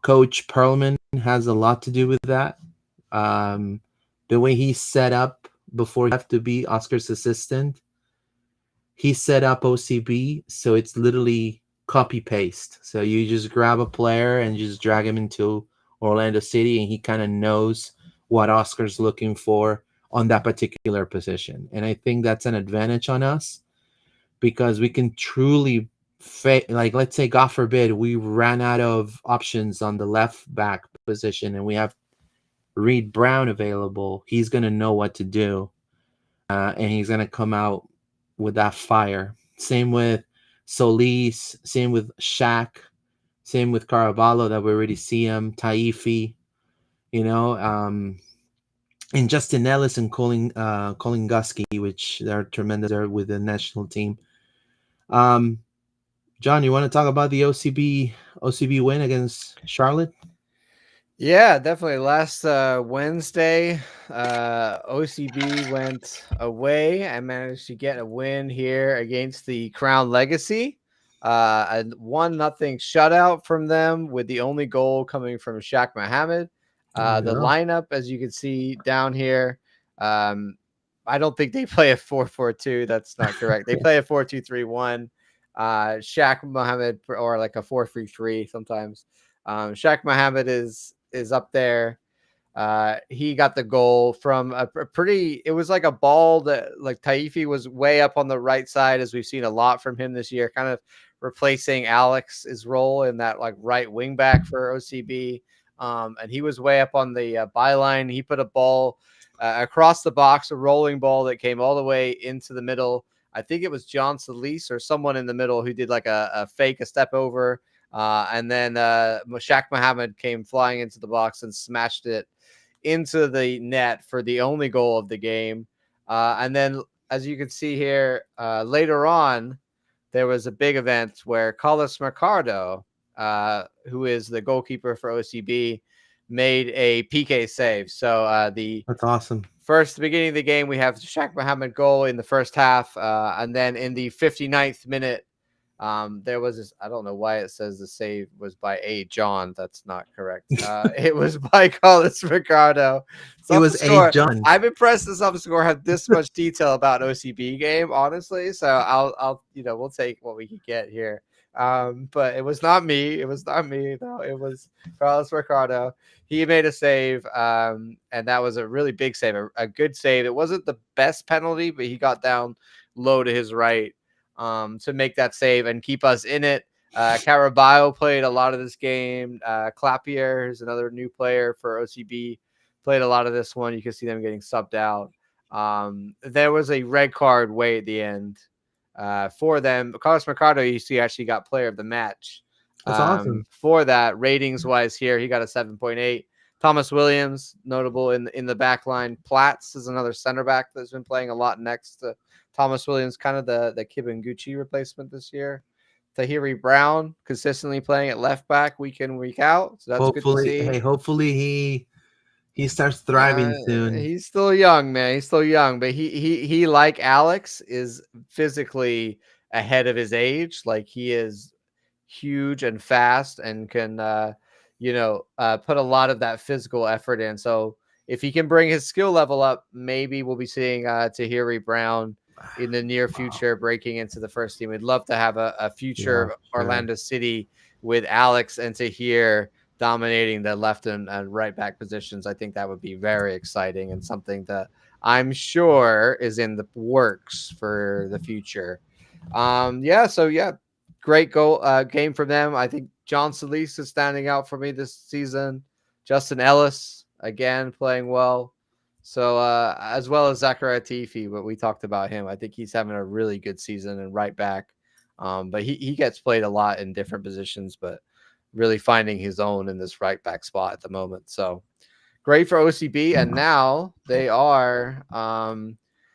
A: Coach Perlman has a lot to do with that. Um, the way he's set up before he have to be Oscar's assistant, he set up OCB, so it's literally copy paste. So you just grab a player and just drag him into Orlando City, and he kind of knows what Oscar's looking for on that particular position. And I think that's an advantage on us because we can truly like, let's say, God forbid, we ran out of options on the left back position and we have Reed Brown available. He's going to know what to do, and he's going to come out with that fire. Same with Solis, same with Shaq, Same with Caraballo that we already see him. Taifi, you know, and Justin Ellis and Colin Gusky, which are tremendous there with the national team. Um, John, you want to talk about the OCB win against Charlotte?
C: Yeah, definitely. Last Wednesday, OCB went away and managed to get a win here against the Crown Legacy. A 1-0 shutout from them, with the only goal coming from Shaq Mohammed.
A: There we
C: The
A: go.
C: lineup, as you can see down here, um, I don't think they play a 4-4-2. That's not correct. They play a 4-2-3-1. Shaq Mohammed, or like a 4-3-3 sometimes. Shaq Mohammed is up there. He got the goal from a pretty. It was like a ball that, like, Taifi was way up on the right side, as we've seen a lot from him this year, kind of replacing Alex's role in that, like, right wing back for OCB. And he was way up on the byline. He put a ball across the box, a rolling ball that came all the way into the middle. I think it was John Solis or someone in the middle who did like a step over. And then Shaq Mohammed came flying into the box and smashed it into the net for the only goal of the game. And then, as you can see here, later on, there was a big event where Carlos Mercado, who is the goalkeeper for OCB, made a PK save. So the
A: That's awesome.
C: first, the beginning of the game, we have Shaq Mohammed goal in the first half. And then in the 59th minute, there was this. I don't know why it says the save was by A. John. That's not correct. It was by Carlos Ricardo.
A: It was A.
C: Score.
A: John.
C: I'm impressed the sub score had this much detail about an OCB game, honestly. So I'll, we'll take what we can get here. But it was not me. It was not me, though. It was Carlos Ricardo. He made a save, and that was a really big save, a good save. It wasn't the best penalty, but he got down low to his right to make that save and keep us in it. Caraballo played a lot of this game. Clapier is another new player for OCB. Played a lot of this one. You can see them getting subbed out. There was a red card way at the end for them. Carlos Mercado, you see, actually got player of the match.
A: That's awesome.
C: For that, ratings wise, here he got a 7.8. Thomas Williams, notable in the back line. Platts is another center back that's been playing a lot next to Thomas Williams, kind of the Kibanguchi replacement this year. Tahiri Brown consistently playing at left back week in, week out. So that's
A: Hopefully,
C: good to see.
A: hey, hopefully he starts thriving soon.
C: He's still young, man. He's still young, but he like Alex is physically ahead of his age. Like, he is huge and fast and can put a lot of that physical effort in. So if he can bring his skill level up, maybe we'll be seeing Tahiri Brown in the near future breaking into the first team. We'd love to have a future Orlando City with Alex and Tahir dominating the left and right back positions. I think that would be very exciting and something that I'm sure is in the works for the future. Great goal game from them. I think John Solis is standing out for me this season. Justin Ellis, again, playing well. So as well as Zachariah Tifi, but we talked about him. I think he's having a really good season and right back. But he gets played a lot in different positions, but really finding his own in this right back spot at the moment. So great for OCB. And now they are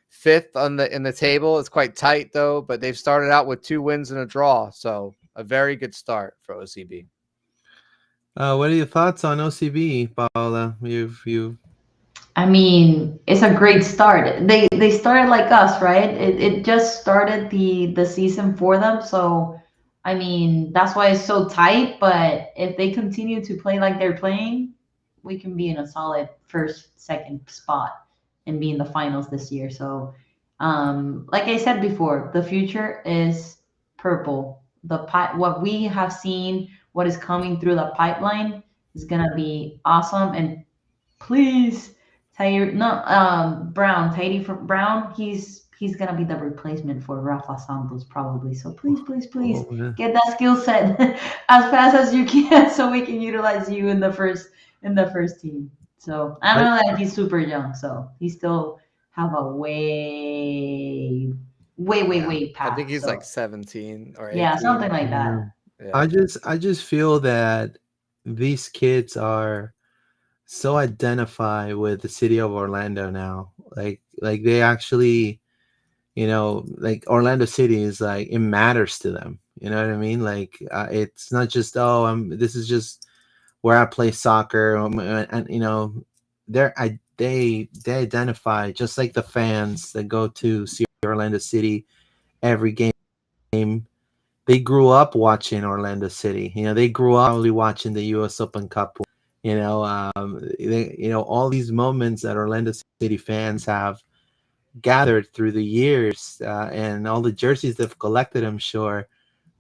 C: fifth in the table. It's quite tight, though, but they've started out with 2 wins and a draw. So a very good start for OCB.
A: What are your thoughts on OCB, Paola? You
B: I mean, it's a great start. They started like us, right? It just started the season for them. So I mean, that's why it's so tight. But if they continue to play like they're playing, we can be in a solid first, second spot and be in the finals this year. So like I said before, the future is purple. What we have seen, what is coming through the pipeline is gonna be awesome. And please, Tahiri for Brown, he's gonna be the replacement for Rafa Santos probably. So please get that skill set as fast as you can so we can utilize you in the first team. So I know that he's super young, so he still have a way path.
C: I think he's
B: so.
C: like 17 or 18.
B: Yeah, something like that.
C: Yeah.
A: I just feel that these kids are so identify with the city of Orlando now. Like they actually, like Orlando City is like it matters to them. You know what I mean? Like it's not just this is just where I play soccer, and they identify just like the fans that go to see Orlando City every game. They grew up watching Orlando City. They grew up probably watching the U.S. Open Cup. All these moments that Orlando City fans have gathered through the years, and all the jerseys they've collected, I'm sure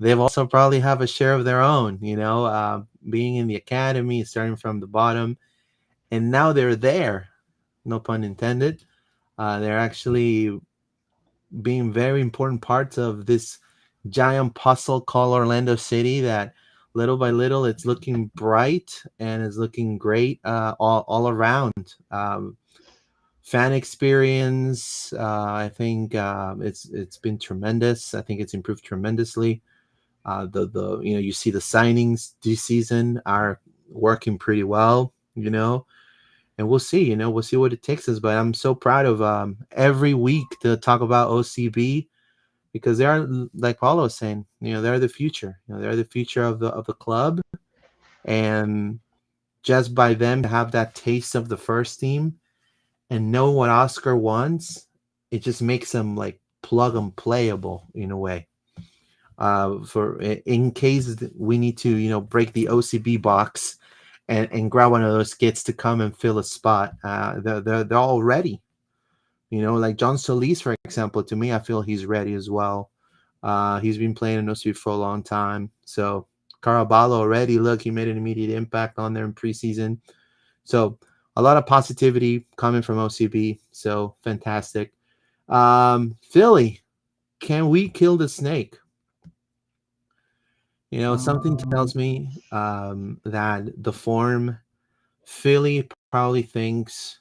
A: they've also probably have a share of their own. Being in the academy, starting from the bottom, and now they're there. No pun intended. They're actually being very important parts of this giant puzzle called Orlando City that little by little it's looking bright and is looking great all around. Fan experience, I think it's been tremendous. I think it's improved tremendously. The you see the signings this season are working pretty well, and we'll see. We'll see what it takes us. But I'm so proud of every week to talk about OCB because they are, like Paulo was saying, they're the future. They're the future of the club, and just by them to have that taste of the first team and know what Oscar wants, it just makes them like plug and playable in a way. For in case we need to, break the OCB box and grab one of those kids to come and fill a spot. They're all ready. Like John Solis, for example. To me, I feel he's ready as well. He's been playing in OCB for a long time. So Caraballo already, look, he made an immediate impact on there in preseason. So a lot of positivity coming from OCB. So fantastic. Philly, can we kill the snake? Something tells
B: Um,
A: me that the form Philly probably thinks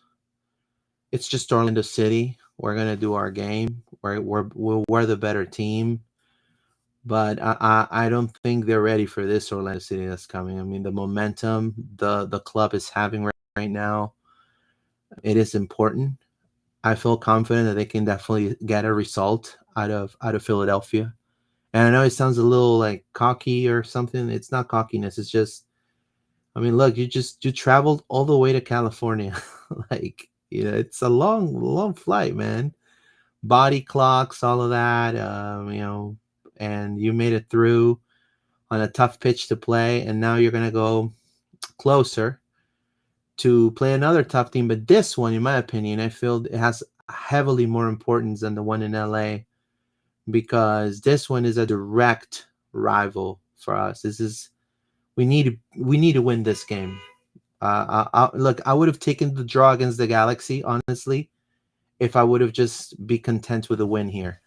A: it's just Orlando City. We're gonna do our game. We're the better team, but I don't think they're ready for this Orlando City that's coming. I mean, the momentum the club is having right now, it is important. I feel confident that they can definitely get a result out of Philadelphia. And I know it sounds a little like cocky or something. It's not cockiness. It's just, I mean, look, you traveled all the way to California. Like, it's a long, long flight, man. Body clocks, all of that, and you made it through on a tough pitch to play, and now you're gonna go closer to play another tough team. But this one, in my opinion, I feel it has heavily more importance than the one in LA because this one is a direct rival for us. This is we need to win this game. Look, I would have taken the draw against the Galaxy, honestly, if I would have just be content with a win here,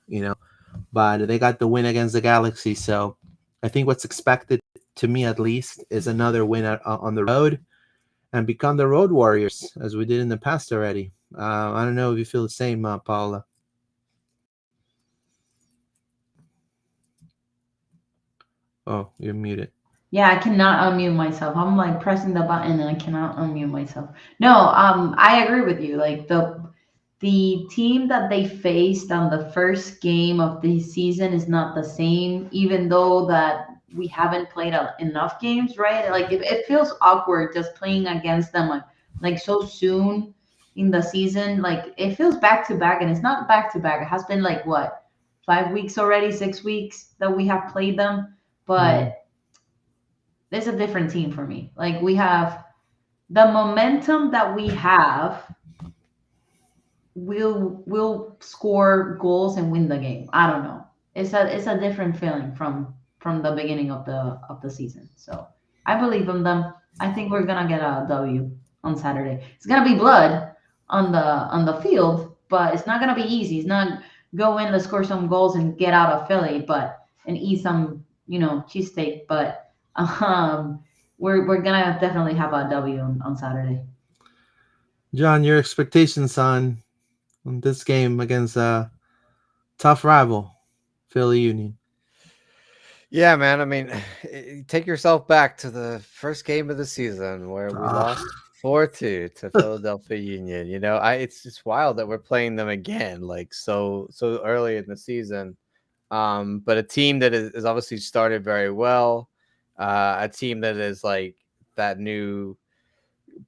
A: But they got the win against the Galaxy, so I think what's expected to me at least is another win on the road and become the road warriors as we did in the past already. I don't know if you feel the same, Paula. Oh, you're muted.
B: Yeah, I cannot unmute myself. I'm like pressing the button and I cannot unmute myself. No, I agree with you. Like the team that they faced on the first game of the season is not the same, even though that we haven't played enough games, right? Like it feels awkward just playing against them like so soon in the season. Like it feels back to back, and it's not back to back. It has been like what 5 weeks already, 6 weeks that we have played them,
A: Mm,
B: but it's a different team for me. Like we have the momentum that we have, we'll score goals and win the game. I don't know. It's a different feeling from the beginning of the season. So I believe in them. I think we're gonna get a W on Saturday. It's gonna be blood on the field, but it's not gonna be easy. It's not go in, let's score some goals and get out of Philly, but and eat some cheesesteak. But we're gonna definitely have a W on Saturday.
A: John, your expectations on this game against a tough rival, Philly Union.
C: Yeah, man. I mean, take yourself back to the first game of the season where we
A: Ah,
C: lost 4-2 to Philadelphia Union. It's wild that we're playing them again, like so early in the season. But a team that is obviously started very well, a team that is like that new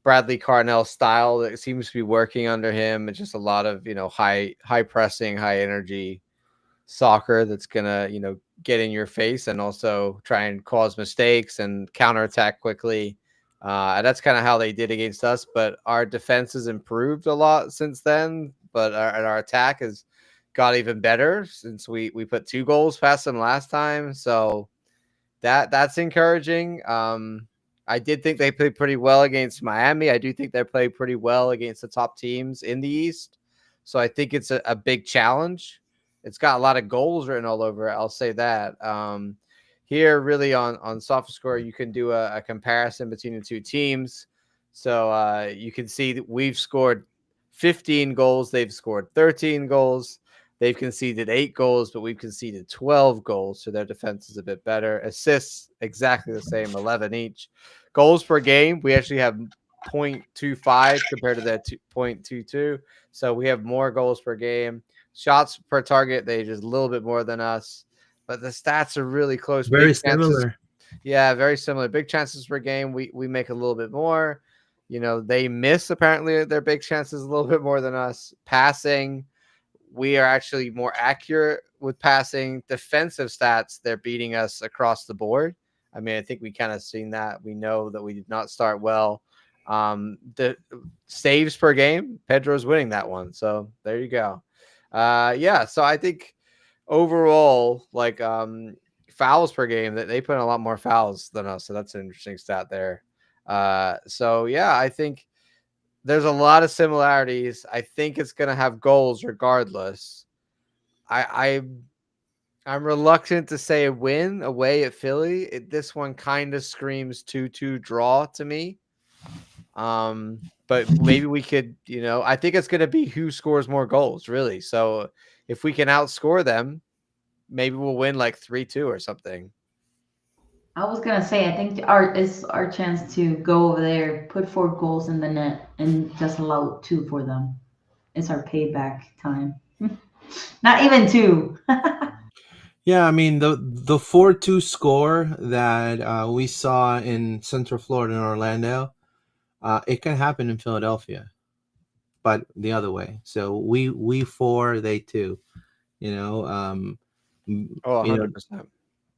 C: Bradley Carnell style that seems to be working under him. It's just a lot of high pressing, high energy soccer that's gonna get in your face and also try and cause mistakes and counterattack quickly. And that's kind of how they did against us. But our defense has improved a lot since then. But our attack has got even better since we put 2 goals past them last time. So that's encouraging. I did think they played pretty well against Miami. I do think they played pretty well against the top teams in the East. So I think it's a big challenge. It's got a lot of goals written all over it. I'll say that. Here, really on SofaScore, you can do a comparison between the two teams. So you can see that we've scored 15 goals. They've scored 13 goals. They've conceded 8 goals, but we've conceded 12 goals, so their defense is a bit better. Assists, exactly the same, 11 each. Goals per game, we actually have 0.25 compared to their 0.22, so we have more goals per game. Shots per target, they just a little bit more than us, but the stats are really close.
A: very
C: Big chances,
A: similar.
C: yeah, very similar. Big chances per game, we make a little bit more. They miss apparently their big chances a little bit more than us. Passing, we are actually more accurate with passing. Defensive stats, they're beating us across the board. I mean, I think we kind of seen that. We know that we did not start well. The saves per game, Pedro's winning that one. So there you go. Yeah. So I think overall, like fouls per game, that they put in a lot more fouls than us. So that's an interesting stat there. So yeah, I think there's a lot of similarities. I think it's going to have goals regardless. I I'm reluctant to say a win away at Philly. This one kind of screams 2-2 draw to me. But maybe we could, I think it's going to be who scores more goals, really. So if we can outscore them, maybe we'll win like 3-2 or something.
B: I was gonna say, I think our chance to go over there, put 4 goals in the net, and just allow 2 for them. It's our payback time. Not even 2.
A: Yeah, I mean the 4-2 score that we saw in Central Florida and Orlando, it can happen in Philadelphia, but the other way. So we four, they two. You know,
C: Oh,
A: you know,
C: 100%.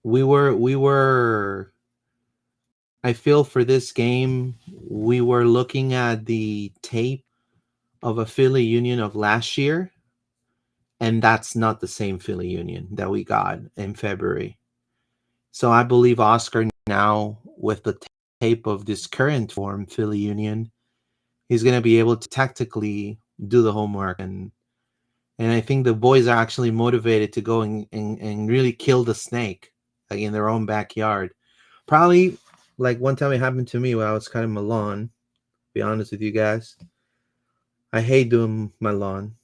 A: we were. I feel for this game, we were looking at the tape of a Philly Union of last year, and that's not the same Philly Union that we got in February. So I believe Oscar now, with the tape of this current form Philly Union, he's going to be able to tactically do the homework, and I think the boys are actually motivated to go and really kill the snake, like in their own backyard. Probably like one time it happened to me when I was cutting my lawn. Be honest with you guys, I hate doing my lawn.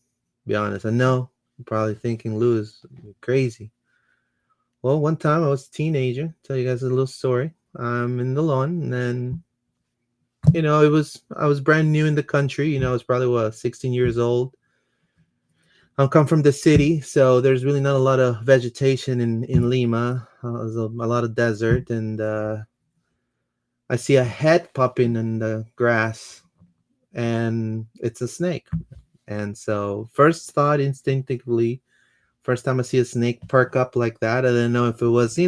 A: Be honest, I know you're probably thinking, Lewis, you're crazy. Well, one time I was a teenager. Tell you guys a little story. I'm in the lawn, and then I was brand new in the country. I was probably 16 years old. I come from the city, so there's really not a lot of vegetation in Lima. There's a lot of desert, and I see a head popping in the grass, and it's a snake. And so, first thought instinctively, first time I see a snake perk up like that, I didn't know if it was,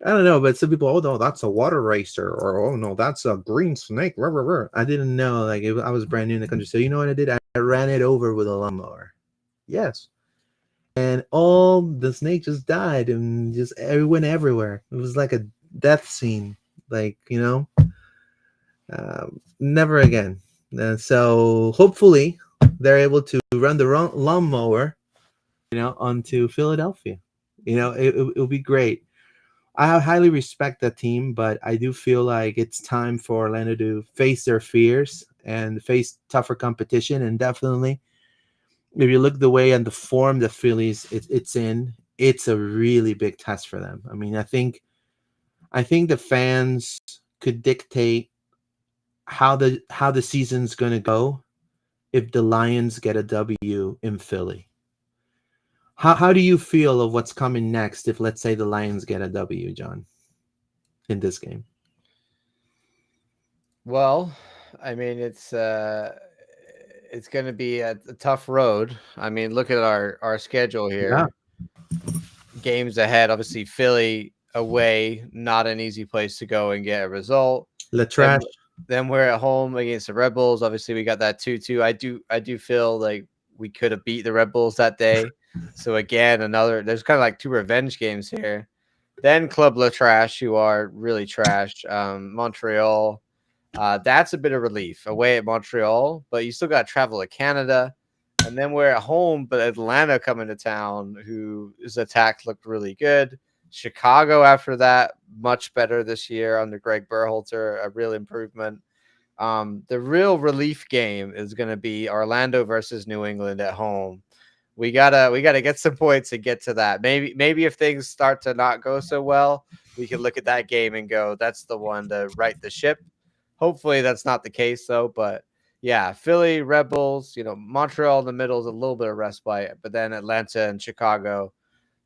A: I don't know, but some people, oh no, that's a water racer, or oh no, that's a green snake. Rah, rah, rah. I didn't know, like I was brand new in the country. So you know what I did? I ran it over with a lawnmower. Yes, and all the snake just died, and just it went everywhere. It was like a death scene, like never again. And so hopefully they're able to run the lawnmower, onto Philadelphia. It'll be great. I highly respect that team, but I do feel like it's time for Orlando to face their fears and face tougher competition. And definitely, if you look the way and the form the Phillies it's in, it's a really big test for them. I mean, I think the fans could dictate how the season's going to go if the Lions get a W in Philly. How do you feel of what's coming next if, let's say, the Lions get a W, John, in this game?
C: Well, I mean, it's going to be a tough road. I mean, look at our schedule
A: Yeah,
C: here. Games ahead, obviously Philly away, not an easy place to go and get a result. Then
A: Latrash.
C: then we're at home against the Red Bulls. Obviously, we got that 2-2. I do feel like we could have beat the Red Bulls that day. So again, there's kind of like two revenge games here. Then Club La Trash, who are really trash. Montreal. That's a bit of relief away at Montreal, but you still got to travel to Canada. And then we're at home, but Atlanta coming to town, whose attack looked really good. Chicago after that, much better this year under Greg Berhalter, a real improvement. The real relief game is going to be Orlando versus New England at home. We gotta get some points and get to that. Maybe if things start to not go so well, we can look at that game and go, that's the one to right the ship. Hopefully that's not the case though. But yeah, Philly, Red Bulls, Montreal in the middle is a little bit of respite, but then Atlanta and Chicago,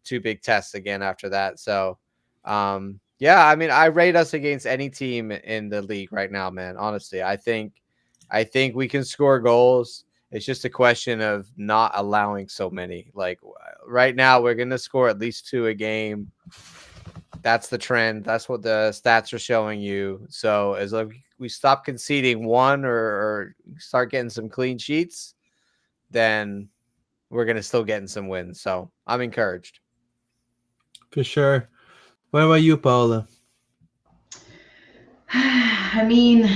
C: two big tests again after that. So yeah, I mean, I rate us against any team in the league right now, man. Honestly, I think we can score goals. It's just a question of not allowing so many. Like right now, we're going to score at least 2 a game. That's the trend. That's what the stats are showing you. So as like we stop conceding one or start getting some clean sheets, then we're going to still getting some wins. So I'm encouraged.
A: For sure. What about you, Paula?
B: I mean,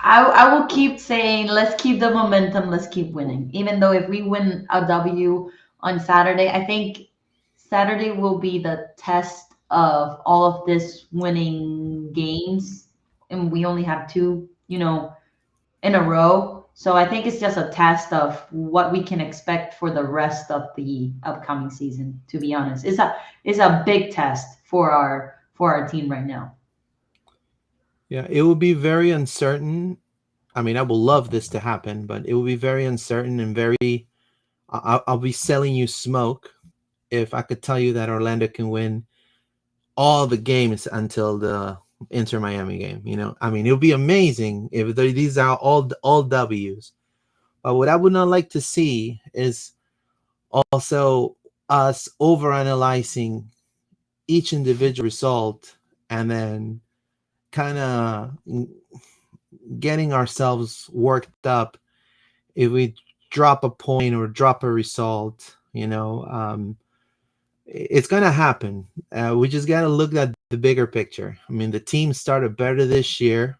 B: I will keep saying, let's keep the momentum, let's keep winning. Even though if we win a W on Saturday, I think Saturday will be the test of all of this winning games. And we only have two, in a row. So I think it's just a test of what we can expect for the rest of the upcoming season, to be honest. It's a big test for our team right now.
A: Yeah, it will be very uncertain. I mean, I would love this to happen, but it will be very uncertain and very. I'll be selling you smoke if I could tell you that Orlando can win all the games until the Inter Miami game. I mean, it would be amazing if these are all W's. But what I would not like to see is also us overanalyzing each individual result and then kind of getting ourselves worked up if we drop a point or drop a result. It's gonna happen. We just gotta look at the bigger picture. I mean, the team started better this year.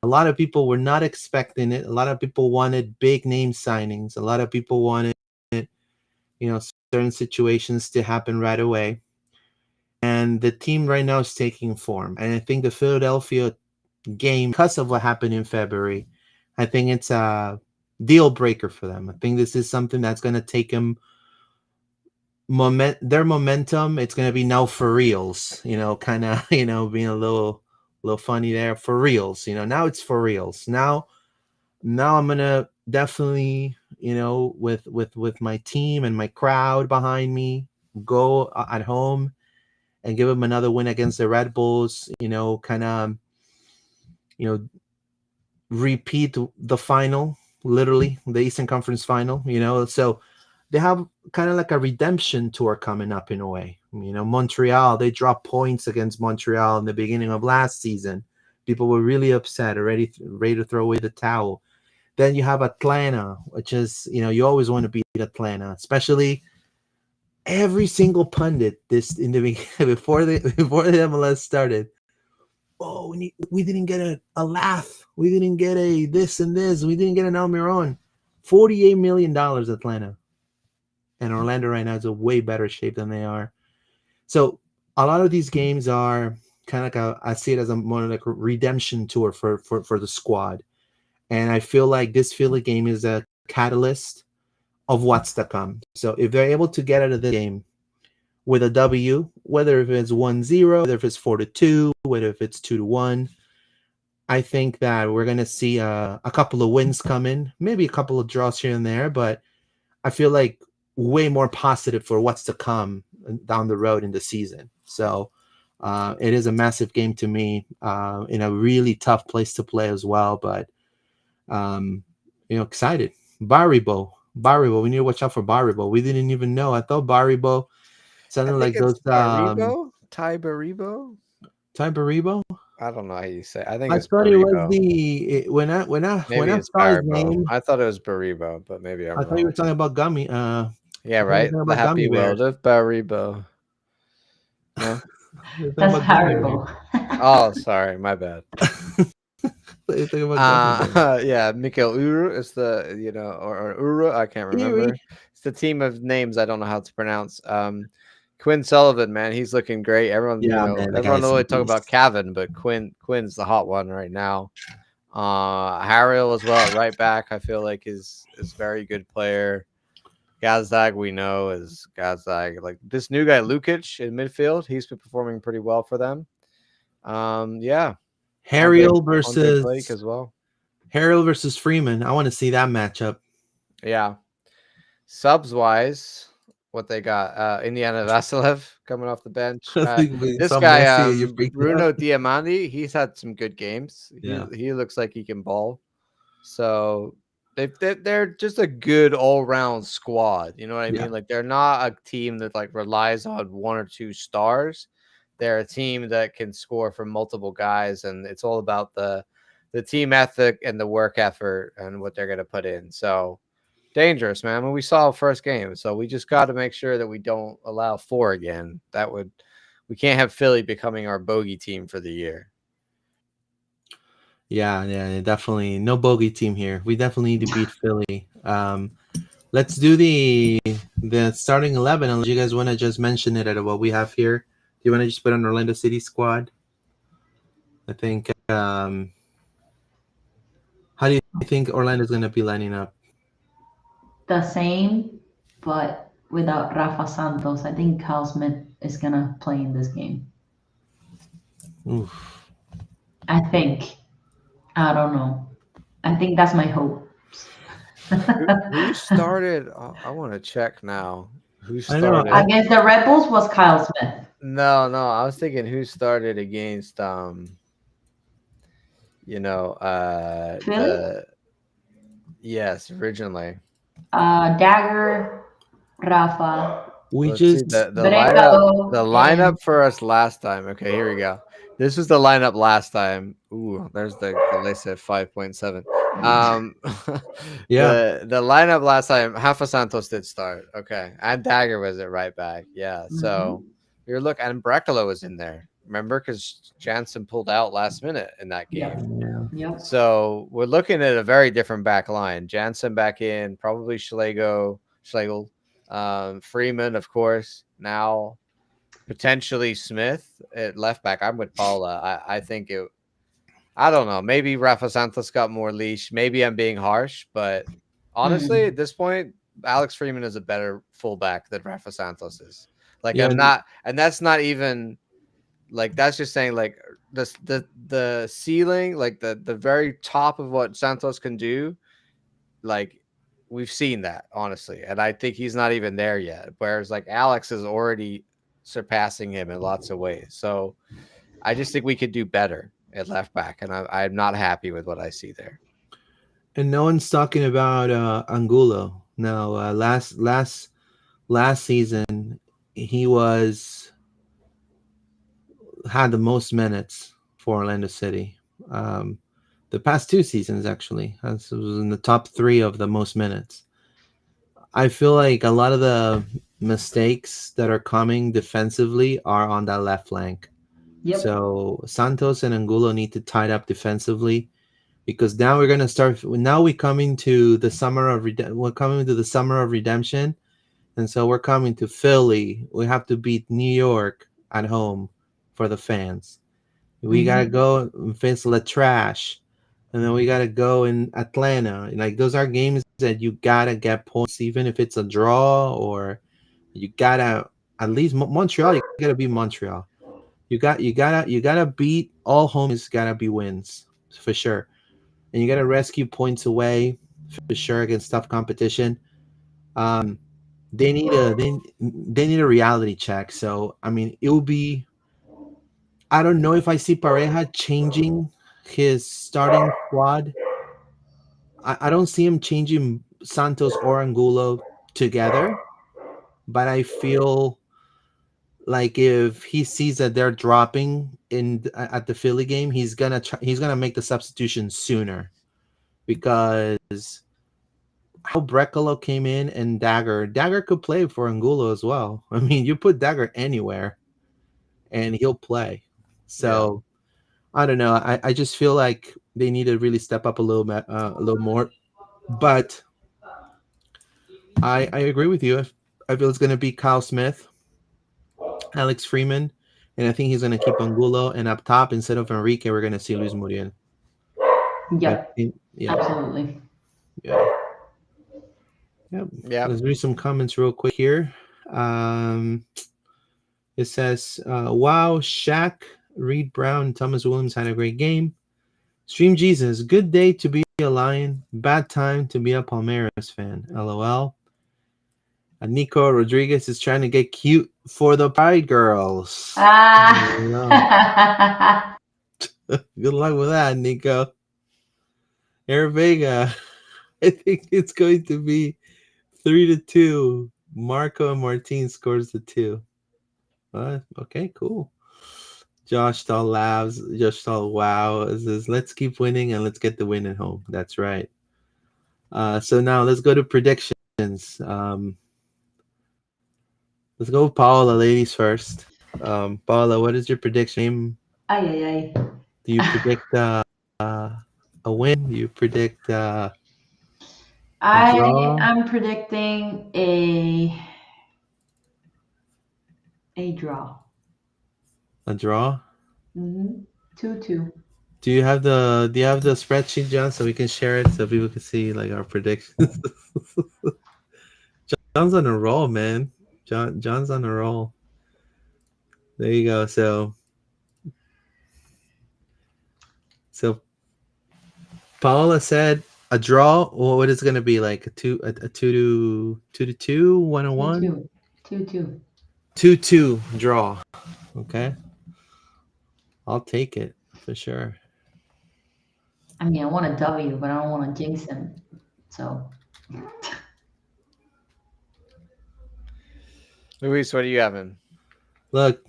A: A lot of people were not expecting it. A lot of people wanted big name signings. A lot of people wanted, certain situations to happen right away. And the team right now is taking form. And I think the Philadelphia game, because of what happened in February, I think it's a deal breaker for them. I think this is something that's going to take them their momentum. It's going to be now for reals, kind of, being a little funny there, for reals. Now it's for reals. Now I'm going to definitely, with my team and my crowd behind me, go at home and give them another win against the Red Bulls, kind of, repeat the final, literally the Eastern Conference final, so they have kind of like a redemption tour coming up in a way. Montreal, they dropped points against Montreal in the beginning of last season. People were really upset, already ready to throw away the towel. Then you have Atlanta, which is, you always want to beat Atlanta, especially every single pundit this in the before the MLS started. Oh, we didn't get a laugh. We didn't get a this and this. We didn't get an Almiron. $48 million Atlanta. And Orlando right now is a way better shape than they are. So a lot of these games are kind of like I see it as more like a redemption tour for the squad. And I feel like this Philly game is a catalyst of what's to come. So if they're able to get out of this game with a W, whether if it's 1-0, whether if it's 4-2, whether if it's 2-1, I think that we're gonna see a couple of wins come in, maybe a couple of draws here and there, but I feel like way more positive for what's to come down the road in the season. So it is a massive game to me, in a really tough place to play as well. But um, excited. Baribo. We need to watch out for Baribo. We didn't even know. I thought Baribo
C: I
A: sounded
C: think
A: like
C: it's
A: those
C: Baribo, Ty Baribo.
A: Ty Baribo.
C: I don't know how you say. I think
A: I
C: it's
A: thought it was
C: Baribo.
A: when
C: Maybe
A: I
C: it's
A: saw his
C: Baribo.
A: name,
C: I thought it was Baribo, but maybe I'm
A: I thought you were
C: wrong.
A: talking about
C: Yeah,
A: I thought you were
C: right.
A: talking
C: The
A: about
C: Happy
A: gummy
C: World
A: bears.
C: of Baribo. No.
A: You were talking
B: That's
A: about gummy bears.
B: horrible.
C: Oh, sorry, my bad.
A: You were talking about gummy bears.
C: Yeah, Mikel Uru is the or Uru, I can't
A: Erie.
C: remember. It's the team of names I don't know how to pronounce. Quinn Sullivan, man, he's looking great. Everyone,
A: Yeah, man, the
C: everyone
A: guy's a
C: always talk about
A: beast.
C: Cavan, but Quinn's the hot one right now. Harrell as well at right back, I feel like is very good player. Gazdag we know is Gazdag. Like this new guy Lukic in midfield, he's been performing pretty well for them. Yeah, Andre
A: Harriel
C: Andre Blake
A: versus
C: as well.
A: Harriel versus Freeman. I want to see that matchup.
C: Yeah. Subs wise, what they got? Indiana Vasilev coming off the bench.
A: I think we
C: This
A: saw
C: guy,
A: Messi and you freaked out.
C: Bruno Diamandi, he's had some good games.
A: Yeah,
C: He looks like he can ball. So they're just a good all round squad. You know what I
A: yeah,
C: mean? Like they're not a team that like relies on one or two stars. They're a team that can score from multiple guys, and it's all about the team ethic and the work effort and what they're going to put in. So dangerous, man. When we saw first game, so we just got to make sure that we don't allow four again. We can't have Philly becoming our bogey team for the year.
A: yeah. Definitely no bogey team here. We definitely need to beat Philly. Let's do the starting 11. Unless you guys want to just mention it at what we have here. Do you want to just put an Orlando City squad? I think. How do you think Orlando's going to be lining up?
B: The same, but without Rafa Santos. I think Kyle Smith is gonna play in this game.
A: Oof.
B: I think. I don't know. I think that's my hope.
C: Who started? I want to check now. Who
A: I know.
C: started?
B: Against the Red Bulls was Kyle Smith.
C: No. I was thinking who started against
B: Philly?
C: the yes, originally.
B: Dagger, Rafa,
A: We
C: Let's see
A: just
C: the
B: Brecalo, and
C: lineup for us last time. Okay, here we go. This was the lineup last time. Ooh, there's the Galese 5.7.
A: yeah.
C: The lineup last time, Rafa Santos did start. Okay, and Dagger was at right back. Yeah, so
B: Mhm.
C: you're looking, and Brecalo was in there. Remember, because Jansen pulled out last minute in that
B: Yep.
C: game.
A: Yeah.
B: Yep.
C: So we're looking at a very different back line. Jansen back in, probably Schlegel, Freeman, of course. Now potentially Smith at left back. I'm with Paula. I think it. I don't know. Maybe Rafa Santos got more leash. Maybe I'm being harsh, but honestly,
B: Mm.
C: at this point, Alex Freeman is a better fullback than Rafa Santos is. Like
A: Yeah.
C: I'm not, and that's not even like that's just saying like the ceiling, like the very top of what Santos can do, like we've seen that honestly, and I think he's not even there yet. Whereas like Alex is already surpassing him in lots of ways. So I just think we could do better at left back, and I'm not happy with what I see there.
A: And no one's talking about Angulo. No, last season he was had the most minutes for Orlando City. Um, the past two seasons actually was in the top three of the most minutes. I feel like a lot of the mistakes that are coming defensively are on that left flank.
B: Yep.
A: So Santos and Angulo need to tie it up defensively because now we're gonna start. Now we coming to the summer of we're coming to the summer of redemption, and so we're coming to Philly. We have to beat New York at home for the fans. We gotta
B: Hmm.
A: go and face La Trash. and then we gotta go in Atlanta. Like those are games that you gotta get points, even if it's a draw, or you gotta at least Montreal. You gotta beat Montreal. You gotta beat all home games. Gotta be wins for sure, and you gotta rescue points away for sure against tough competition. Um, they need a reality check. So I mean, it will be. I don't know if I see Pareja changing his starting squad. I don't see him changing Santos or Angulo together, but I feel like if he sees that they're dropping at the Philly game, he's gonna make the substitution sooner because how Brecalo came in and Dagger could play for Angulo as well. I mean, you put Dagger anywhere and he'll play.
C: Yeah.
A: So I don't know. I just feel like they need to really step up a little more. But I agree with you. I feel it's going to be Kyle Smith, Alex Freeman, and I think he's going to keep Angulo. And up top, instead of Enrique, we're going to see Luis Muriel. I
B: Yep,
A: think, yeah,
B: absolutely.
A: yeah, yeah.
C: Yeah.
A: Let's read some comments real quick here. Um, it says, "Wow, Shaq, Reed Brown, Thomas Williams had a great game. Stream Jesus, good day to be a Lion, bad time to be a Palmeiras fan. LOL." Nico Rodriguez is trying to get cute for the Pride Girls. No.
B: Ah.
A: Good luck with that, Nico. Air Vega. I think it's going to be 3-2. Marco and Martin scores the two. Okay, cool. Josh Stahl laughs. Josh Stahl, wow. Says, let's keep winning and let's get the win at home. That's right. So now let's go to predictions. Let's go with Paula, ladies first. Paula, what is your prediction?
B: Ay, ay, ay.
A: Do you predict a win? Do you predict a
B: I
A: draw?
B: am predicting a draw.
A: A draw?
B: 2-2.
A: Do you have the spreadsheet, John, so we can share it so people can see like our predictions? John's on a roll, man. John's on a roll. There you go. So Paula said a draw. Well, what is it gonna be like a 2-2, 1-1,
B: 2-2. 2-2.
A: 2-2 draw. Okay, I'll take it for sure.
B: I mean, I want a W, but I don't want to jinx him. So,
C: Luis, what are you having?
A: Look,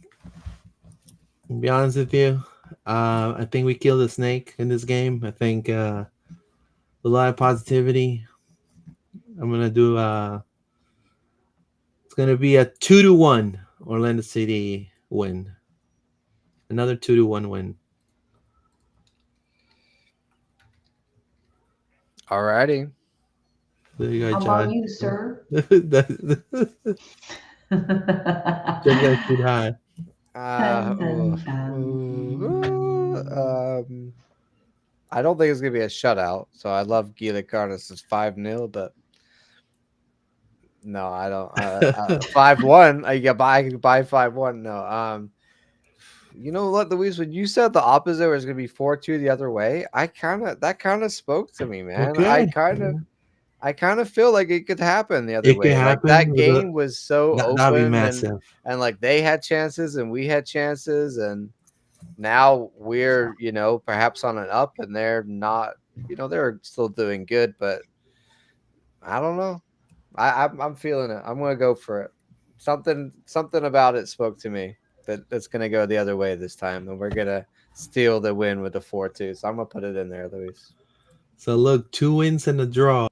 A: to be honest with you, I think we killed the snake in this game. I think a lot of positivity. I'm gonna do. It's gonna be a 2-1 Orlando City win. Another 2-1 win.
C: Alrighty.
A: There you go,
B: how about
A: John.
B: you, sir?
A: Jump that shit high.
C: Uh,
B: Dun, dun,
C: ooh,
B: dun.
C: I don't think it's gonna be a shutout. So I love Gila Carnes' 5-0, but no, I don't. 5-1. I can buy 5-1. No. You know what, Luis? When you said the opposite was gonna be 4-2 the other way, that kind of spoke to me, man.
A: Okay.
C: I kind of feel like it could happen the other
A: It could
C: way. Like
A: happen
C: that
A: with
C: game was so
A: that'd be
C: open
A: massive.
C: and like they had chances and we had chances and now we're, perhaps on an up and they're not, they're still doing good, but I don't know. I'm feeling it. I'm gonna go for it. Something about it spoke to me that's gonna go the other way this time, and we're gonna steal the win with the 4-2. So I'm gonna put it in there, Luis.
A: So look, 2 wins and a draw.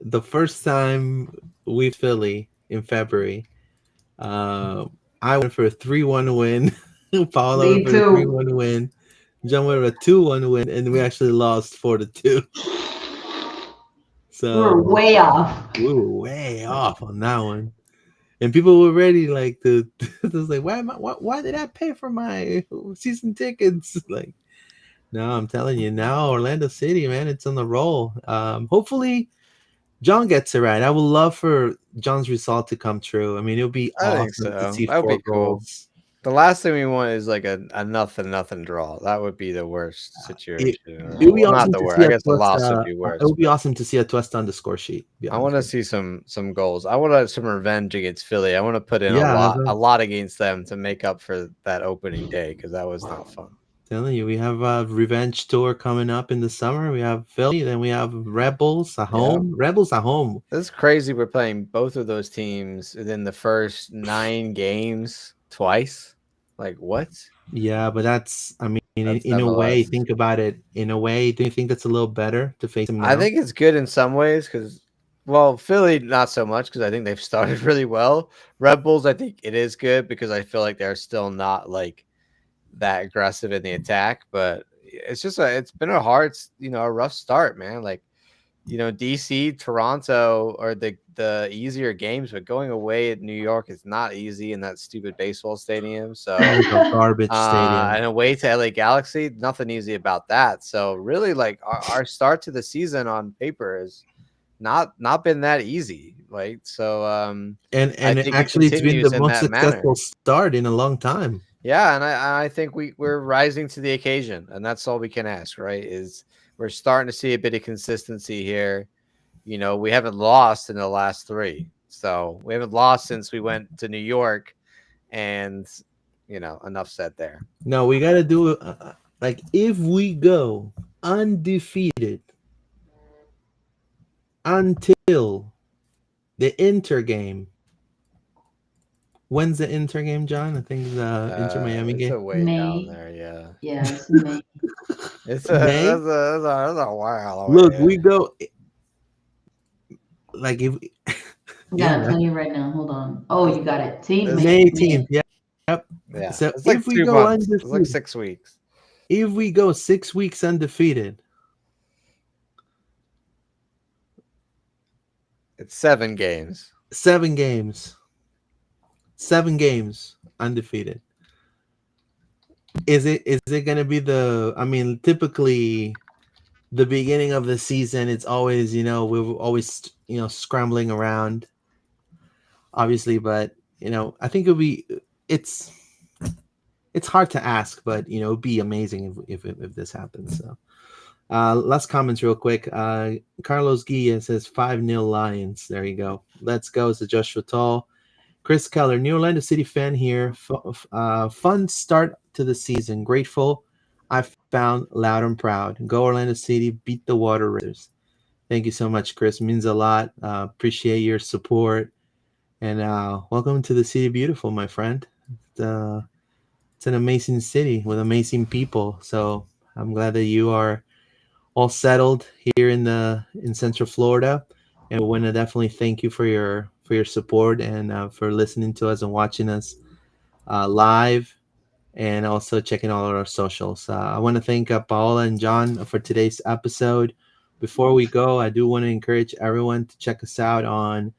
A: The first time we Philly in February, uh, I went for a 3-1 win. Paolo went
B: Me
A: for a
B: too.
A: 3-1 win. John went for a 2-1 win, and we actually lost 4-2.
B: We were
A: So
B: way off.
A: we were way off on that one. And people were ready, like to. It was like, why did I pay for my season tickets? Like, No, I'm telling you now, Orlando City, man, it's on the roll. Hopefully, John gets it right. I would love for John's result to come true. I mean, it would be
C: I think
A: awesome to
C: so.
A: see
C: That would
A: four
C: be cool.
A: goals.
C: The last thing we want is like a nothing draw. That would be the worst
A: It
C: situation.
A: it would be
C: Well, not
A: awesome
C: the
A: to
C: worst.
A: see
C: I
A: a
C: guess the
A: twist.
C: loss would be
A: It
C: worse.
A: would be awesome to see a twist on the score sheet. To be
C: I want
A: honest
C: to
A: with
C: see some goals. I want some revenge against Philly. I want to put in
A: you. Yeah,
C: a lot against them to make up for that opening day because that was not fun.
A: telling you, we have a revenge tour coming up in the summer. We have Philly, then we have Rebels at
C: Yeah,
A: home. Rebels at home.
C: it's crazy. We're playing both of those teams within the first 9 games twice. Like what?
A: Yeah, but that's, I mean,
C: That's
A: in a way,
C: MLS.
A: think about it. In a way, do you think that's a little better to face them
C: I
A: now?
C: think it's good in some ways because, well, Philly not so much because I think they've started really well. Red Bulls, I think it is good because I feel like they're still not like that aggressive in the attack. But it's been a hard, a rough start, man. Like DC, Toronto are the easier games, but going away at New York is not easy in that stupid baseball stadium. So
A: It's a garbage stadium.
C: and away to LA Galaxy, nothing easy about that. So really, like our start to the season on paper is not been that easy, right? So I
A: And
C: think it
A: actually, it's been the
C: continues in
A: most
C: that manner.
A: successful start in a long time.
C: Yeah, and I think we're rising to the occasion, and that's all we can ask, right? Is we're starting to see a bit of consistency here. We haven't lost in the last three, so we haven't lost since we went to New York, and enough said there.
A: No, we got to do it. Like, if we go undefeated until the Inter game. When's the Inter game, John? I think the Inter Miami
C: It's
A: game.
C: a way down
B: May.
C: there, yeah.
B: Yeah, it's May.
C: It's a
A: May.
C: that's a while
A: Look,
C: away.
A: we go like if yeah,
B: Yeah, I'm
A: man.
B: telling you right now. Hold on. Oh,
C: It's,
B: you got it. See,
C: it's
A: May
B: May.
A: 18th.
B: May.
A: Yeah. Yep.
C: yeah.
A: So
C: It's
A: if
C: like
A: we
C: two
A: go
C: months. It's like
A: undefeated,
C: 6 weeks.
A: if we go 6 weeks undefeated,
C: It's 7 games.
A: 7 games, 7 games undefeated. Is it gonna be the? I mean, typically the beginning of the season, it's always we're always scrambling around, obviously, but I think it'll be it's it's hard to ask, but it'd be amazing if this happens. So, last comments real quick. Carlos Guilla says 5-0 Lions. There you go. Let's go. To Joshua Tall. Chris Keller, new Orlando City fan here. Fun start to the season. Grateful I found loud and proud. Go Orlando City. Beat the Water Raiders. Thank you so much, Chris. Means a lot. Appreciate your support. And welcome to the City Beautiful, my friend. Uh, it's an amazing city with amazing people. So I'm glad that you are all settled here in Central Florida, and we want to definitely thank you for your support and for listening to us and watching us live, and also checking all of our socials. I want to thank Paola and John for today's episode. Before we go, I do want to encourage everyone to check us out on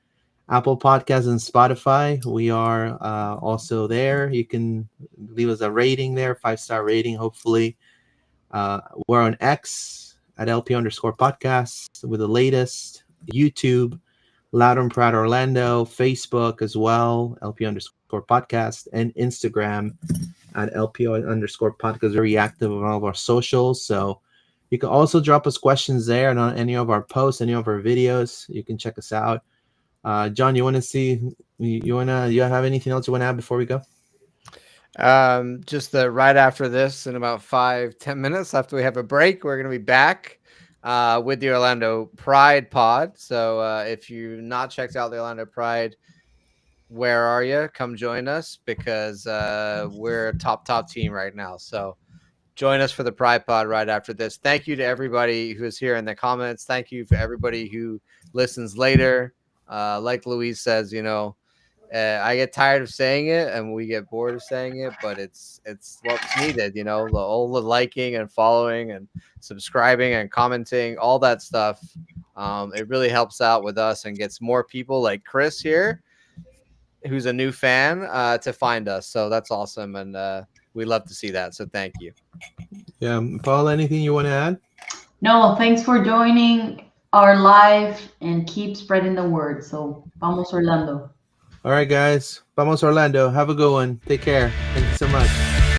A: Apple Podcasts and Spotify. We are also there. You can leave us a rating there, 5-star rating, hopefully. We're on X at LP underscore podcast with the latest, YouTube, Loud and Proud Orlando, Facebook as well, LP underscore podcast, and Instagram at LP underscore podcast. Very active on all of our socials. So you can also drop us questions there and on any of our posts, any of our videos. You can check us out. John, you want to see? You have anything else you want to add before we go?
C: Just right after this, in about 5-10 minutes after we have a break, we're gonna be back with the Orlando Pride Pod. So if you've not checked out the Orlando Pride, where are you? Come join us because we're a top team right now. So join us for the Pride Pod right after this. Thank you to everybody who is here in the comments. Thank you for everybody who listens later. Like Louise says, I get tired of saying it, and we get bored of saying it, but it's what's needed. All the liking and following and subscribing and commenting, all that stuff. It really helps out with us and gets more people like Chris here, who's a new fan, to find us. So that's awesome, and we love to see that. So thank you.
A: Yeah, Paul, anything you want to add?
B: No, thanks for joining our live and keep spreading the word. So, vamos Orlando.
A: All right, guys. Vamos Orlando. Have a good one. Take care. Thank you so much.